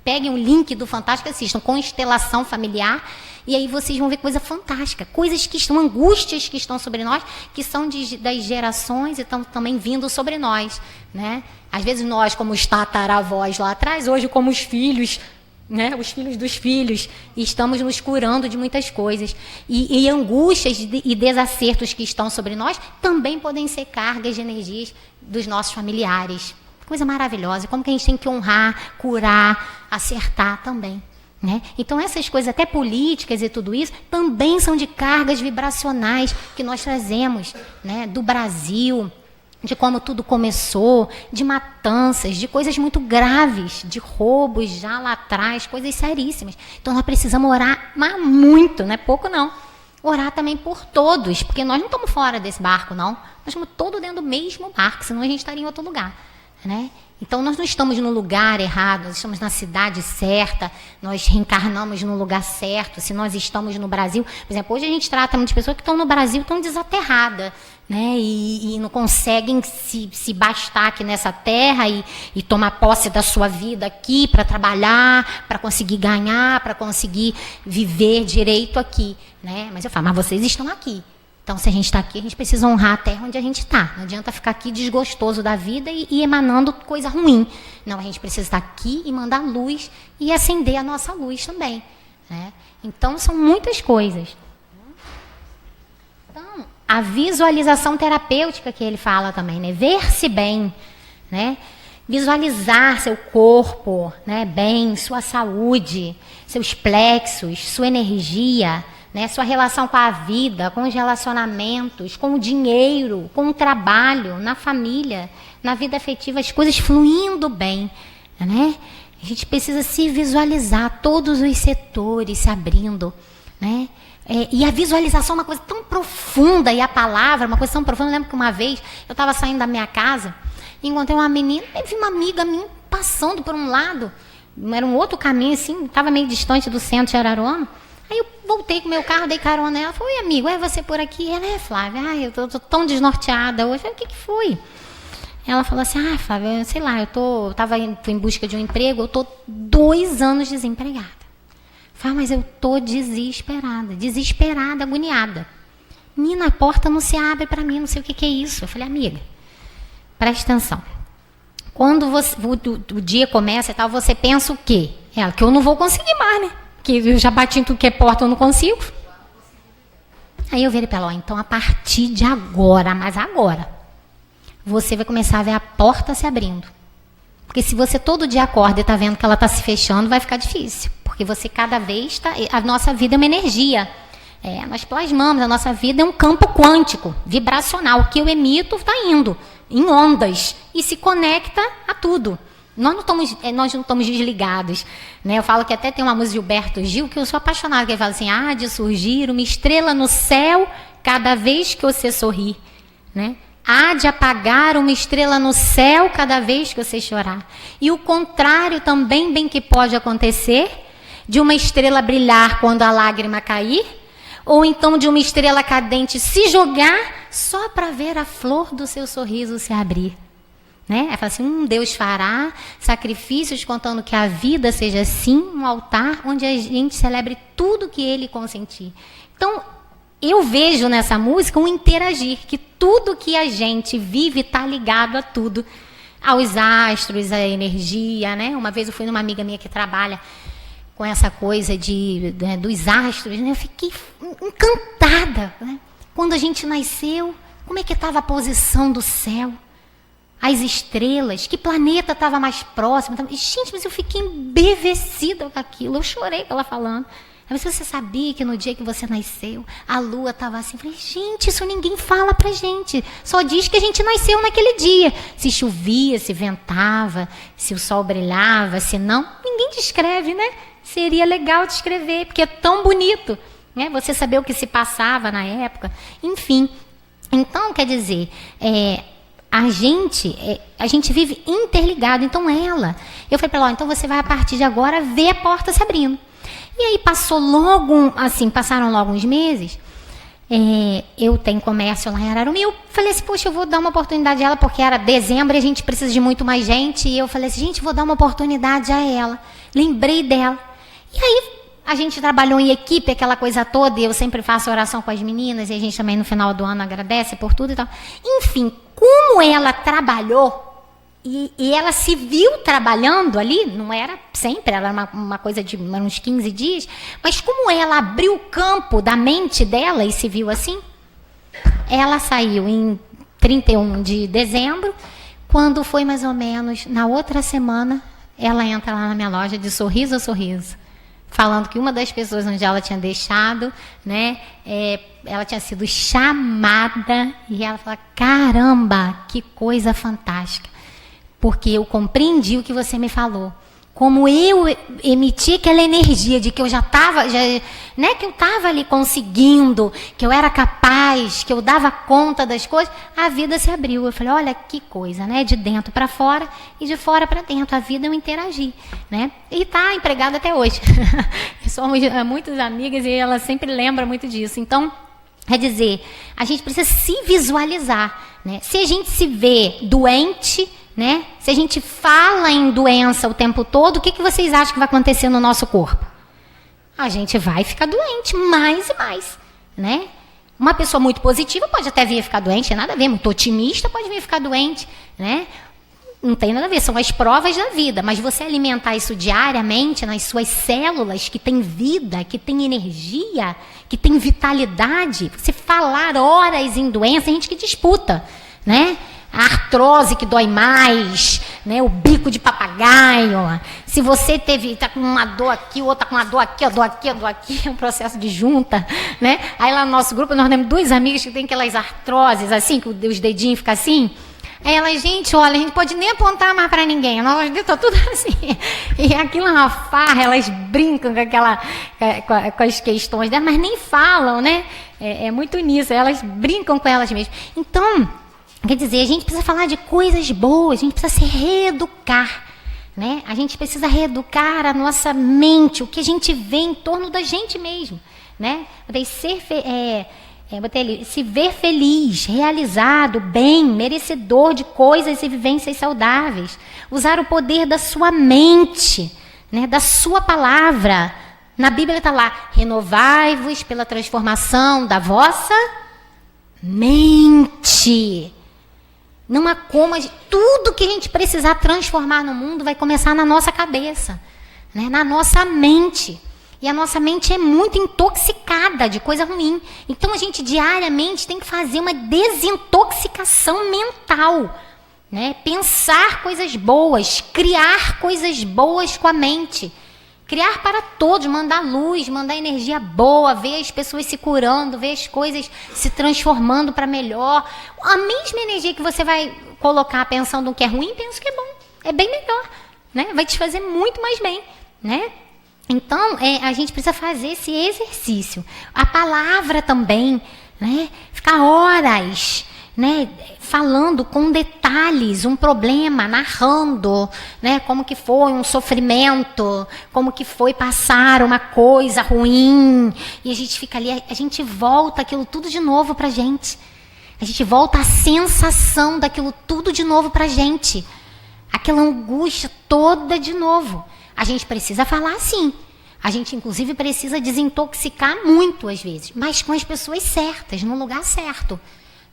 pegue um link do Fantástico, assistam, constelação familiar. E aí vocês vão ver coisa fantástica, coisas que estão, angústias que estão sobre nós, que são das gerações e estão também vindo sobre nós. Né? Às vezes nós, como os tataravós lá atrás, hoje como os filhos, né? Os filhos dos filhos, estamos nos curando de muitas coisas. E angústias e desacertos que estão sobre nós também podem ser cargas de energias dos nossos familiares. Coisa maravilhosa, como que a gente tem que honrar, curar, acertar também. Né? Então essas coisas, até políticas e tudo isso, também são de cargas vibracionais que nós trazemos, né? Do Brasil, de como tudo começou, de matanças, de coisas muito graves, de roubos já lá atrás, coisas seríssimas. Então nós precisamos orar muito, não é pouco não. Orar também por todos, porque nós não estamos fora desse barco, não. Nós estamos todos dentro do mesmo barco, senão a gente estaria em outro lugar. Né? Então nós não estamos no lugar errado, nós estamos na cidade certa, nós reencarnamos no lugar certo. Se nós estamos no Brasil, por exemplo, hoje a gente trata muitas pessoas que estão no Brasil, estão desaterradas, né? E não conseguem se bastar aqui nessa terra e tomar posse da sua vida aqui para trabalhar, para conseguir ganhar, para conseguir viver direito aqui. Né? Mas eu falo, mas vocês estão aqui. Então, se a gente está aqui, a gente precisa honrar a terra onde a gente está. Não adianta ficar aqui desgostoso da vida e emanando coisa ruim. Não, a gente precisa estar aqui e mandar luz e acender a nossa luz também. Né? Então, são muitas coisas. Então, a visualização terapêutica que ele fala também, né? Ver-se bem. Né? Visualizar seu corpo, né, bem, sua saúde, seus plexos, sua energia, né, sua relação com a vida, com os relacionamentos, com o dinheiro, com o trabalho, na família, na vida afetiva, as coisas fluindo bem, né? A gente precisa se visualizar, todos os setores se abrindo, né? E a visualização é uma coisa tão profunda, e a palavra é uma coisa tão profunda. Eu lembro que uma vez eu estava saindo da minha casa, encontrei uma menina, e vi uma amiga minha passando por um lado, era um outro caminho, assim, estava meio distante do centro de Araruama. Aí eu voltei com o meu carro, dei carona nela, falei, oi amigo, é você por aqui? Ela, Flávia, eu tô tão desnorteada hoje. Eu falei, o que foi? Ela falou assim, Flávia, sei lá, fui em busca de um emprego, eu tô 2 anos desempregada. Falei, mas eu tô desesperada, agoniada. Menina, a porta não se abre para mim, não sei o que é isso. Eu falei, amiga, presta atenção. Quando o dia começa e tal, você pensa o quê? Ela, que eu não vou conseguir mais, né? Que eu já bati em tudo que é porta, eu não consigo. Aí eu virei para ela, então a partir de agora, mas agora, você vai começar a ver a porta se abrindo. Porque se você todo dia acorda e está vendo que ela está se fechando, vai ficar difícil. Porque você cada vez está... A nossa vida é uma energia. Nós plasmamos, a nossa vida é um campo quântico, vibracional. O que eu emito está indo em ondas e se conecta a tudo. Nós não estamos desligados, né? Eu falo que até tem uma música de Gilberto Gil que eu sou apaixonada, que ele fala assim, há de surgir uma estrela no céu cada vez que você sorrir, né? Há de apagar uma estrela no céu cada vez que você chorar. E o contrário também bem que pode acontecer, de uma estrela brilhar quando a lágrima cair, ou então de uma estrela cadente se jogar só para ver a flor do seu sorriso se abrir. Né? Ela fala assim, Deus fará sacrifícios contando que a vida seja assim, um altar onde a gente celebre tudo que Ele consentir. Então, eu vejo nessa música um interagir, que tudo que a gente vive está ligado a tudo, aos astros, à energia, né? Uma vez eu fui numa amiga minha que trabalha com essa coisa dos astros, né? Eu fiquei encantada, né? Quando a gente nasceu, como é que estava a posição do céu? As estrelas, que planeta estava mais próximo. Gente, mas eu fiquei embevecida com aquilo. Eu chorei com ela falando. Mas você sabia que no dia que você nasceu, a lua estava assim? Eu falei, gente, isso ninguém fala pra gente. Só diz que a gente nasceu naquele dia. Se chovia, se ventava, se o sol brilhava, se não, ninguém descreve, né? Seria legal descrever, porque é tão bonito, né? Você saber o que se passava na época. Enfim, então, quer dizer... A gente vive interligado. Então eu falei para ela, então você vai a partir de agora ver a porta se abrindo. E aí passaram logo uns meses, eu tenho comércio lá em Araruama, e eu falei assim, poxa, eu vou dar uma oportunidade a ela, porque era dezembro e a gente precisa de muito mais gente, e eu falei assim, gente, vou dar uma oportunidade a ela. Lembrei dela. E aí a gente trabalhou em equipe, aquela coisa toda, e eu sempre faço oração com as meninas, e a gente também no final do ano agradece por tudo e tal. Enfim, como ela trabalhou, e ela se viu trabalhando ali, não era sempre, era uma coisa de uns 15 dias, mas como ela abriu o campo da mente dela e se viu assim, ela saiu em 31 de dezembro, quando foi mais ou menos na outra semana, ela entra lá na minha loja de sorriso a sorriso, falando que uma das pessoas onde ela tinha deixado, né, ela tinha sido chamada, e ela fala, caramba, que coisa fantástica, porque eu compreendi o que você me falou, como eu emiti aquela energia de que eu já estava, né, que eu estava ali conseguindo, que eu era capaz, que eu dava conta das coisas, a vida se abriu. Eu falei, olha que coisa, né, de dentro para fora e de fora para dentro, a vida é um interagir, né, e está empregada até hoje. Somos muitas amigas e ela sempre lembra muito disso. Então, quer dizer, a gente precisa se visualizar, né, se a gente se vê doente, né? Se a gente fala em doença o tempo todo, o que vocês acham que vai acontecer no nosso corpo? A gente vai ficar doente mais e mais, né? Uma pessoa muito positiva pode até vir ficar doente, não tem nada a ver. Muito otimista pode vir ficar doente, né? Não tem nada a ver, são as provas da vida. Mas você alimentar isso diariamente nas suas células, que tem vida, que tem energia, que tem vitalidade. Você falar horas em doença, a gente que disputa, né? A artrose que dói mais, né? O bico de papagaio. Se você tá com uma dor aqui, outra com uma dor aqui, a dor aqui, é um processo de junta, né? Aí lá no nosso grupo nós temos 2 amigas que tem aquelas artroses assim, que os dedinhos ficam assim. Aí elas, gente, olha, a gente pode nem apontar mais para ninguém, nós dedos estão tudo assim. E aquilo é uma farra, elas brincam com as questões delas, mas nem falam, né? É muito nisso, elas brincam com elas mesmas. Então, quer dizer, a gente precisa falar de coisas boas, a gente precisa se reeducar, né? A gente precisa reeducar a nossa mente, o que a gente vê em torno da gente mesmo, né? Se ver feliz, realizado, bem, merecedor de coisas e vivências saudáveis. Usar o poder da sua mente, né, da sua palavra. Na Bíblia está lá, renovai-vos pela transformação da vossa mente. Não há como, tudo que a gente precisar transformar no mundo vai começar na nossa cabeça, né, na nossa mente. E a nossa mente é muito intoxicada de coisa ruim. Então, a gente diariamente tem que fazer uma desintoxicação mental, né? Pensar coisas boas, criar coisas boas com a mente. Criar para todos, mandar luz, mandar energia boa, ver as pessoas se curando, ver as coisas se transformando para melhor. A mesma energia que você vai colocar pensando no que é ruim, pensa que é bom. É bem melhor, né? Vai te fazer muito mais bem, né? Então, a gente precisa fazer esse exercício. A palavra também, né? Ficar horas, né? Falando com detalhes um problema, narrando, né? Como que foi um sofrimento, como que foi passar uma coisa ruim. E a gente fica ali, a gente volta aquilo tudo de novo pra gente. A gente volta a sensação daquilo tudo de novo pra gente. Aquela angústia toda de novo. A gente precisa falar sim. A gente, inclusive, precisa desintoxicar muito, às vezes. Mas com as pessoas certas, no lugar certo.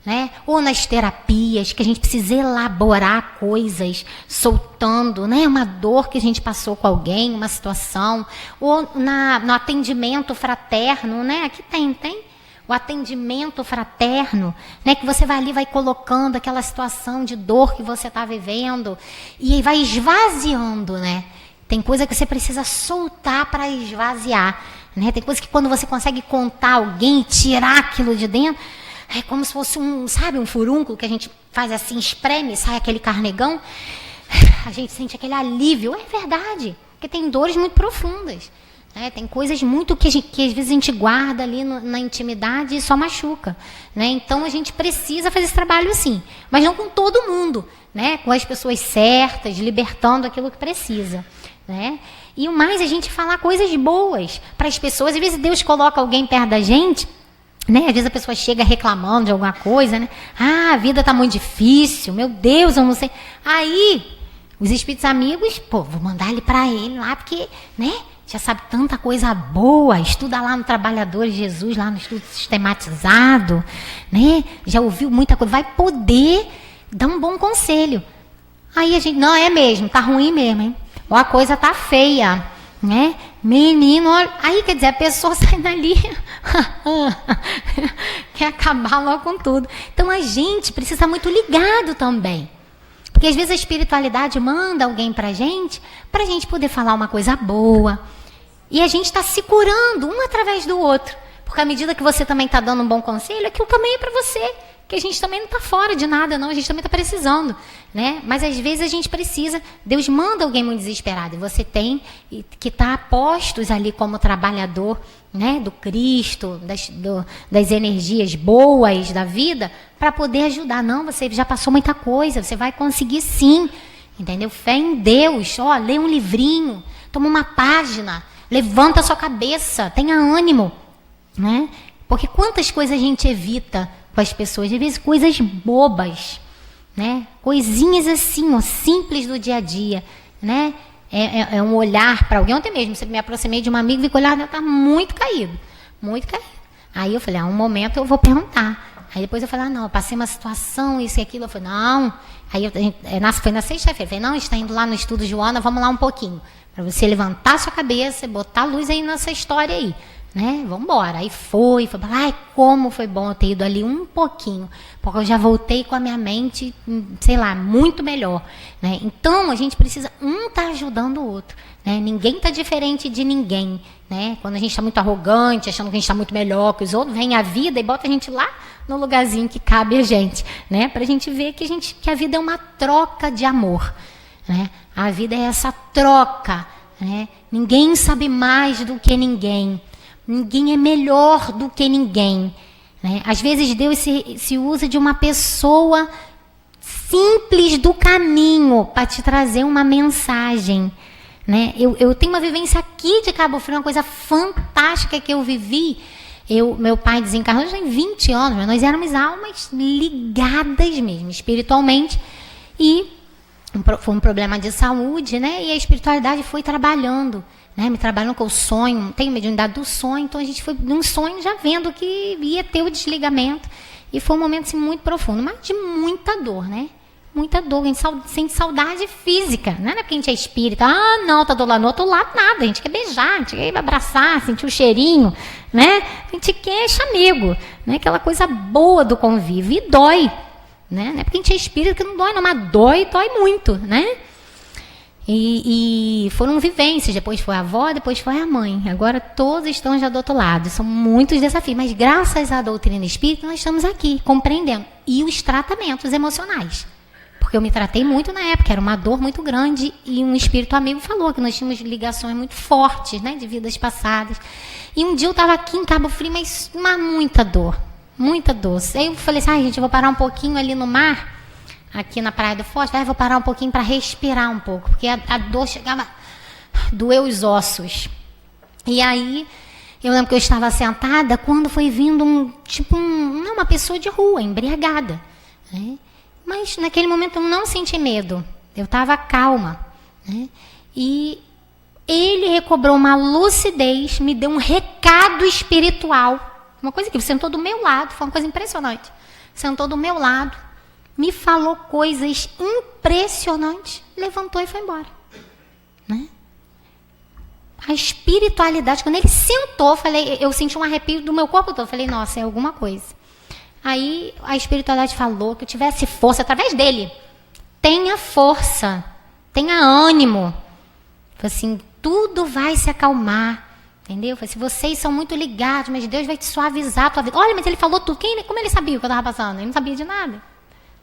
Né? Ou nas terapias, que a gente precisa elaborar coisas, soltando, né? Uma dor que a gente passou com alguém, uma situação. Ou no atendimento fraterno, né? Aqui tem. O atendimento fraterno, né? Que você vai ali, vai colocando aquela situação de dor que você está vivendo. E vai esvaziando, né? Tem coisa que você precisa soltar para esvaziar, né? Tem coisa que quando você consegue contar alguém e tirar aquilo de dentro, é como se fosse um furúnculo que a gente faz assim, espreme, sai aquele carnegão. A gente sente aquele alívio. É verdade, porque tem dores muito profundas, né? Tem coisas muito que às vezes a gente guarda ali na intimidade e só machuca, né? Então a gente precisa fazer esse trabalho sim, mas não com todo mundo, né? Com as pessoas certas, libertando aquilo que precisa. Né? E o mais, a gente falar coisas boas para as pessoas. Às vezes Deus coloca alguém perto da gente, né? Às vezes a pessoa chega reclamando de alguma coisa, né? A vida está muito difícil, meu Deus, eu não sei. Aí, os espíritos amigos, vou mandar ele para ele lá, porque, né? Já sabe tanta coisa boa, estuda lá no Trabalhadores de Jesus, lá no estudo sistematizado, né? Já ouviu muita coisa, vai poder dar um bom conselho. Aí a gente, não, é mesmo, tá ruim mesmo, hein? Ou a coisa tá feia, né? Menino, olha. Aí, quer dizer, a pessoa sai dali, quer acabar logo com tudo. Então, a gente precisa estar muito ligado também. Porque, às vezes, a espiritualidade manda alguém pra gente poder falar uma coisa boa. E a gente está se curando um através do outro. Porque, à medida que você também está dando um bom conselho, aquilo também é para você. Que a gente também não está fora de nada, não. A gente também está precisando, né? Mas às vezes a gente precisa. Deus manda alguém muito desesperado. E você tem que estar postos ali como trabalhador, né? Do Cristo, das energias boas da vida, para poder ajudar. Não, você já passou muita coisa. Você vai conseguir sim. Entendeu? Fé em Deus. Ó, lê um livrinho. Toma uma página. Levanta a sua cabeça. Tenha ânimo, né? Porque quantas coisas a gente evita com as pessoas, às vezes coisas bobas, né? Coisinhas assim, ó, simples do dia a dia, né? É um olhar para alguém. Ontem mesmo, me aproximei de uma amiga e vi que o olhar dela está muito caído, muito caído. Aí eu falei, um momento eu vou perguntar. Aí depois eu falei, não, eu passei uma situação, isso e aquilo. Eu falei, não. Aí foi na sexta-feira. Eu falei, não, está indo lá no estudo Joana, vamos lá um pouquinho. Para você levantar a sua cabeça e botar luz aí nessa história aí. né? Vamos embora. Aí foi, ai, como foi bom eu ter ido ali um pouquinho, porque eu já voltei com a minha mente, sei lá, muito melhor, né? Então, a gente precisa, tá ajudando o outro, né? Ninguém tá diferente de ninguém, né? Quando a gente está muito arrogante, achando que a gente está muito melhor que os outros, vem a vida e bota a gente lá no lugarzinho que cabe a gente, né? Pra gente ver que a vida é uma troca de amor, né? A vida é essa troca, né? Ninguém sabe mais do que ninguém. Ninguém é melhor do que ninguém, né? Às vezes Deus se usa de uma pessoa simples do caminho para te trazer uma mensagem, né? Eu tenho uma vivência aqui de Cabo Frio, uma coisa fantástica que eu vivi. Meu pai desencarnou já tem 20 anos, mas nós éramos almas ligadas mesmo, espiritualmente, e foi um problema de saúde, né? E a espiritualidade foi trabalhando, né? Me trabalhando com o sonho, tenho mediunidade do sonho, então a gente foi num sonho já vendo que ia ter o desligamento, e foi um momento assim, muito profundo, mas de muita dor, né? Muita dor, a gente sente saudade física, não é porque a gente é espírita, não, tá do lado, no outro lado nada, a gente quer beijar, a gente quer abraçar, sentir o cheirinho, né? A gente quer chamego, né? Aquela coisa boa do convívio, e dói, né? Não é porque a gente é espírita que não dói, não, mas dói muito, né? E foram vivências, depois foi a avó, depois foi a mãe, agora todos estão já do outro lado, são muitos desafios, mas graças à doutrina espírita nós estamos aqui, compreendendo, e os tratamentos emocionais, porque eu me tratei muito na época, era uma dor muito grande, e um espírito amigo falou que nós tínhamos ligações muito fortes, né, de vidas passadas, e um dia eu estava aqui em Cabo Frio, mas muita dor, aí eu falei assim, gente, eu vou parar um pouquinho ali no mar, aqui na Praia do Forte, vou parar um pouquinho para respirar um pouco, porque a dor chegava, doeu os ossos. E aí, eu lembro que eu estava sentada, quando foi vindo uma pessoa de rua, embriagada, né? Mas naquele momento eu não senti medo, eu estava calma, né? E ele recobrou uma lucidez, me deu um recado espiritual, uma coisa que sentou do meu lado, foi uma coisa impressionante, sentou do meu lado, me falou coisas impressionantes, levantou e foi embora, né? A espiritualidade, quando ele sentou, eu senti um arrepio do meu corpo todo, falei, nossa, é alguma coisa. Aí a espiritualidade falou que eu tivesse força através dele, tenha força, tenha ânimo, assim, tudo vai se acalmar, entendeu? Se vocês são muito ligados, mas Deus vai te suavizar a tua vida. Olha, mas ele falou tudo, como ele sabia o que eu estava passando? Ele não sabia de nada.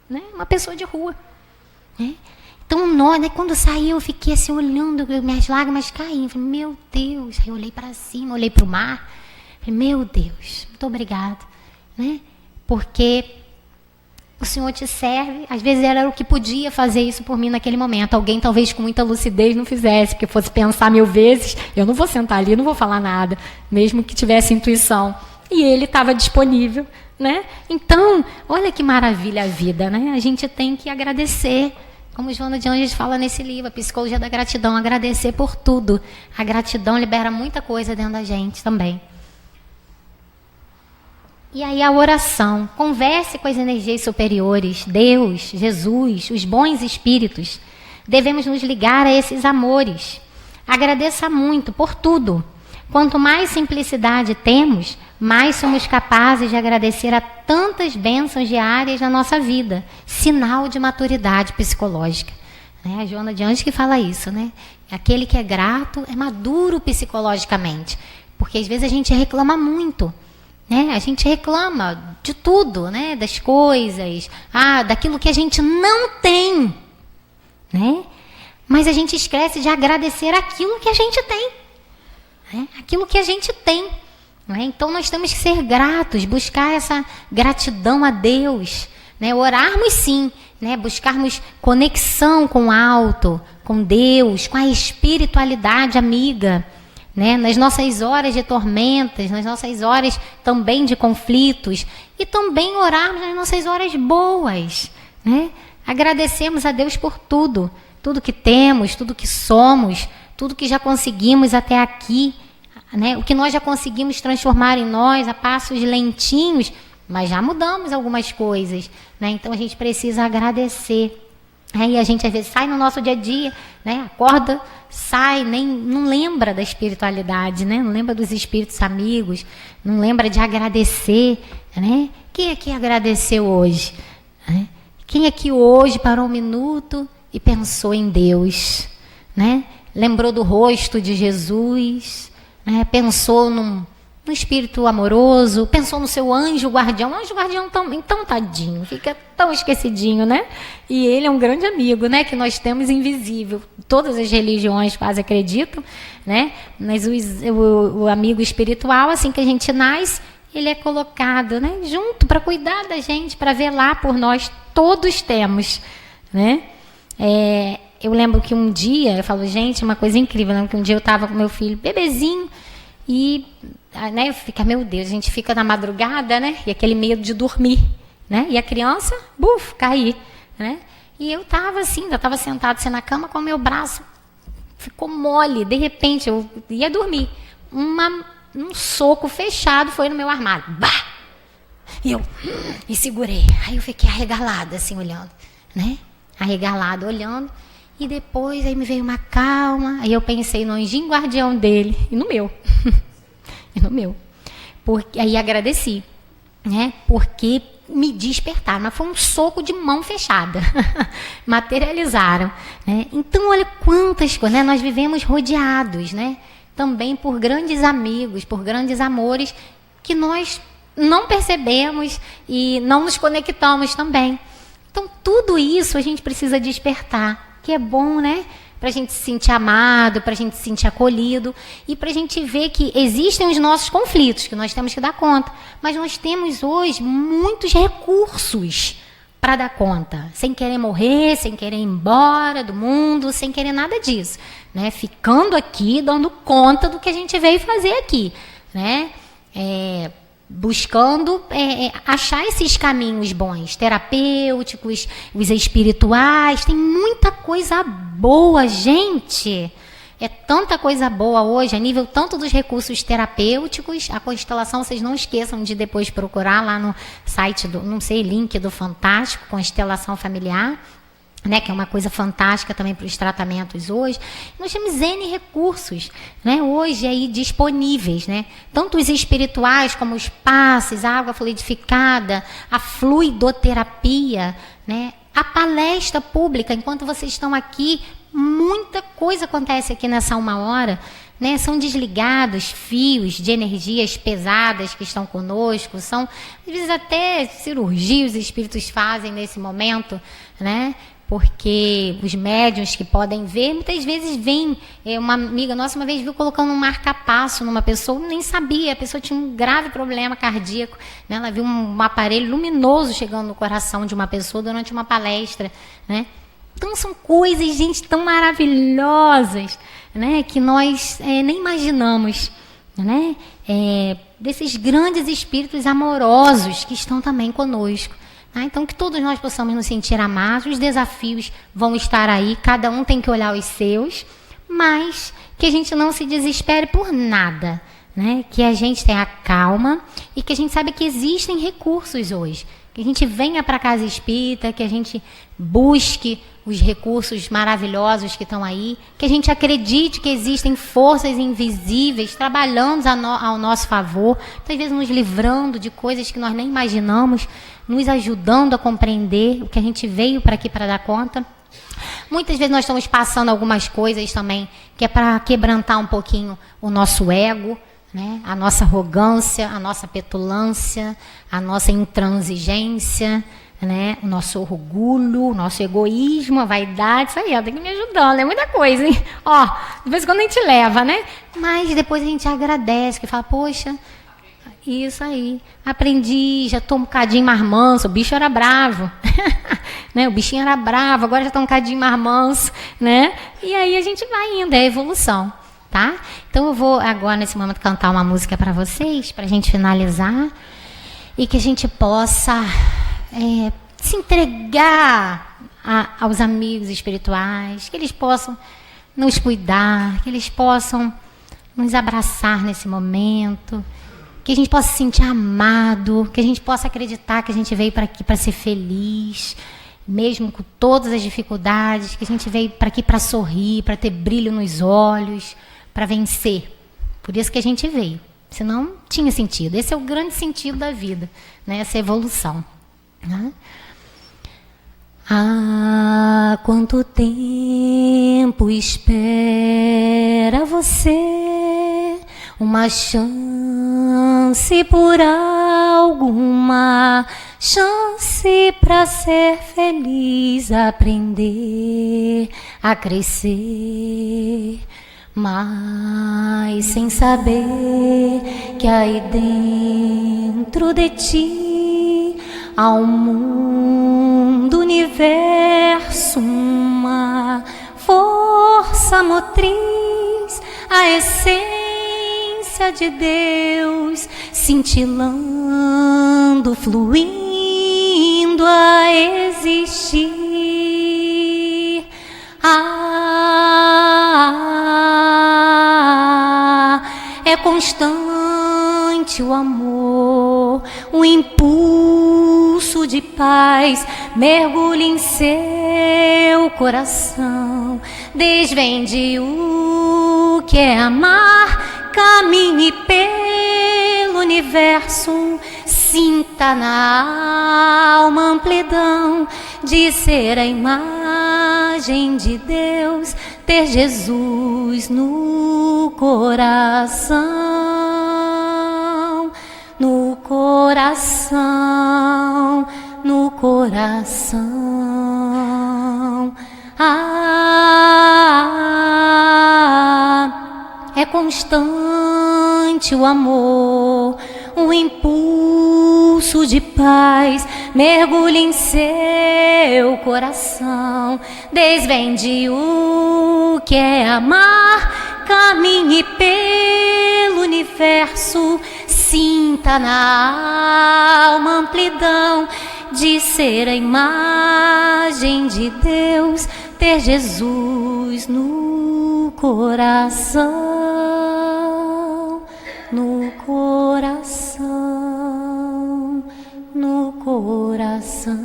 Né? Uma pessoa de rua, né? Então nós, né, quando saiu, eu fiquei assim olhando, minhas lágrimas caíam, falei, meu Deus, aí eu olhei para cima, olhei para o mar, falei, meu Deus, muito obrigado, né? Porque o Senhor te serve, às vezes era o que podia fazer isso por mim naquele momento, alguém talvez com muita lucidez não fizesse, porque fosse pensar 1000 vezes, eu não vou sentar ali, não vou falar nada, mesmo que tivesse intuição, e ele estava disponível, né? Então, olha que maravilha a vida, né? A gente tem que agradecer, como Joana de Anjos fala nesse livro, a Psicologia da Gratidão, agradecer por tudo. A gratidão libera muita coisa dentro da gente também. E aí a oração, converse com as energias superiores, Deus, Jesus, os bons espíritos. Devemos nos ligar a esses amores. Agradeça muito por tudo. Quanto mais simplicidade temos, mais somos capazes de agradecer a tantas bênçãos diárias na nossa vida. Sinal de maturidade psicológica. Né? A Joana de Anjos que fala isso, né? Aquele que é grato é maduro psicologicamente. Porque às vezes a gente reclama muito. Né? A gente reclama de tudo, né? Das coisas, daquilo que a gente não tem. Né? Mas a gente esquece de agradecer aquilo que a gente tem. Né? Aquilo que a gente tem. Né? Então nós temos que ser gratos, buscar essa gratidão a Deus, né? Orarmos sim, né? Buscarmos conexão com o alto, com Deus, com a espiritualidade amiga, né? Nas nossas horas de tormentas, nas nossas horas também de conflitos, e também orarmos nas nossas horas boas, né? Agradecemos a Deus por tudo, tudo que temos, tudo que somos, tudo que já conseguimos até aqui, né? O que nós já conseguimos transformar em nós a passos lentinhos, mas já mudamos algumas coisas, né? Então a gente precisa agradecer, Aí a gente às vezes sai no nosso dia a dia, né? Acorda, sai, não lembra da espiritualidade, né? Não lembra dos espíritos amigos, não lembra de agradecer, né? Quem aqui agradeceu hoje? Né? Quem aqui hoje parou um minuto e pensou em Deus, né? Lembrou do rosto de Jesus, né? Pensou no espírito amoroso, pensou no seu anjo guardião. O anjo guardião tão tadinho, fica tão esquecidinho, né? E ele é um grande amigo, né? Que nós temos invisível. Todas as religiões quase acreditam, né? Mas o amigo espiritual, assim que a gente nasce, ele é colocado, né? Junto para cuidar da gente, para velar por nós. Todos temos, né? Eu lembro que um dia, eu falo, gente, uma coisa incrível, né? Que um dia eu estava com meu filho, bebezinho, e, né, meu Deus, a gente fica na madrugada, né? E aquele medo de dormir, né? E a criança, cair, né? E eu estava assim, eu estava sentada assim na cama com o meu braço, ficou mole. De repente, eu ia dormir. Um soco fechado foi no meu armário. Bah! E segurei. Aí eu fiquei arregalada, assim, olhando, né? Arregalada, olhando. E depois, aí me veio uma calma. Aí eu pensei no anjinho guardião dele e no meu. E no meu. Aí agradeci, né? Porque me despertaram. Mas foi um soco de mão fechada. Materializaram, né? Então, olha quantas coisas, né? Nós vivemos rodeados, né? Também por grandes amigos, por grandes amores, que nós não percebemos e não nos conectamos também. Então, tudo isso a gente precisa despertar. Que é bom, né? Para a gente se sentir amado, para a gente se sentir acolhido e para a gente ver que existem os nossos conflitos, que nós temos que dar conta. Mas nós temos hoje muitos recursos para dar conta, sem querer morrer, sem querer ir embora do mundo, sem querer nada disso, né? Ficando aqui, dando conta do que a gente veio fazer aqui, né? Buscando achar esses caminhos bons, terapêuticos, os espirituais. Tem muita coisa boa, gente. É tanta coisa boa hoje, a nível tanto dos recursos terapêuticos. A constelação, vocês não esqueçam de depois procurar lá no site link do Fantástico, Constelação Familiar, né, que é uma coisa fantástica também para os tratamentos hoje. Nós temos N recursos, né, hoje aí disponíveis, né, tanto os espirituais como os passes, a água fluidificada, a fluidoterapia, né, a palestra pública. Enquanto vocês estão aqui, muita coisa acontece aqui nessa 1 hora, né? São desligados fios de energias pesadas que estão conosco, são às vezes até cirurgias os espíritos fazem nesse momento, né? Porque os médiuns que podem ver, muitas vezes vem. Uma amiga nossa uma vez viu colocando um marca-passo numa pessoa, nem sabia, a pessoa tinha um grave problema cardíaco, né? Ela viu um aparelho luminoso chegando no coração de uma pessoa durante uma palestra, né? Então são coisas, gente, tão maravilhosas, né? Que nós nem imaginamos, né? Desses grandes espíritos amorosos que estão também conosco. Então, que todos nós possamos nos sentir amados. Os desafios vão estar aí, cada um tem que olhar os seus, mas que a gente não se desespere por nada, né? Que a gente tenha calma e que a gente saiba que existem recursos hoje. Que a gente venha para a casa espírita, que a gente busque os recursos maravilhosos que estão aí, que a gente acredite que existem forças invisíveis trabalhando ao nosso favor, às vezes nos livrando de coisas que nós nem imaginamos, nos ajudando a compreender o que a gente veio para aqui para dar conta. Muitas vezes nós estamos passando algumas coisas também que é para quebrantar um pouquinho o nosso ego, né? A nossa arrogância, a nossa petulância, a nossa intransigência, né? O nosso orgulho, o nosso egoísmo, a vaidade, isso aí, tem que me ajudando, é muita coisa, hein? De vez em quando a gente leva, né? Mas depois a gente agradece, que fala, poxa, isso aí, aprendi, já estou um bocadinho mais manso, o bicho era bravo, né? O bichinho era bravo, agora já está um bocadinho mais manso, né? E aí a gente vai indo, é a evolução, tá? Então eu vou agora, nesse momento, cantar uma música para vocês, para a gente finalizar, e que a gente possa se entregar aos amigos espirituais, que eles possam nos cuidar, que eles possam nos abraçar nesse momento, que a gente possa se sentir amado, que a gente possa acreditar que a gente veio para aqui para ser feliz, mesmo com todas as dificuldades, que a gente veio para aqui para sorrir, para ter brilho nos olhos, para vencer. Por isso que a gente veio. Senão, tinha sentido. Esse é o grande sentido da vida, né? Essa evolução. Né? Há quanto tempo espera você uma chance por alguma chance para ser feliz, aprender a crescer, mas sem saber que aí dentro de ti há um mundo, universo, uma força motriz, a essência de Deus, cintilando, fluindo a existir. É constante o amor, o impulso de paz, mergulhe em seu coração, desvende o que é amar, caminhe pelo universo, sinta na alma amplidão de ser a imagem de Deus, ter Jesus no coração, no coração, no coração. É constante o amor, o impulso de paz, mergulhe em seu coração, desvende o que é amar, caminhe pelo universo, sinta na alma amplidão de ser a imagem de Deus, ter Jesus no coração, no coração, no coração.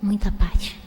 Muita paz.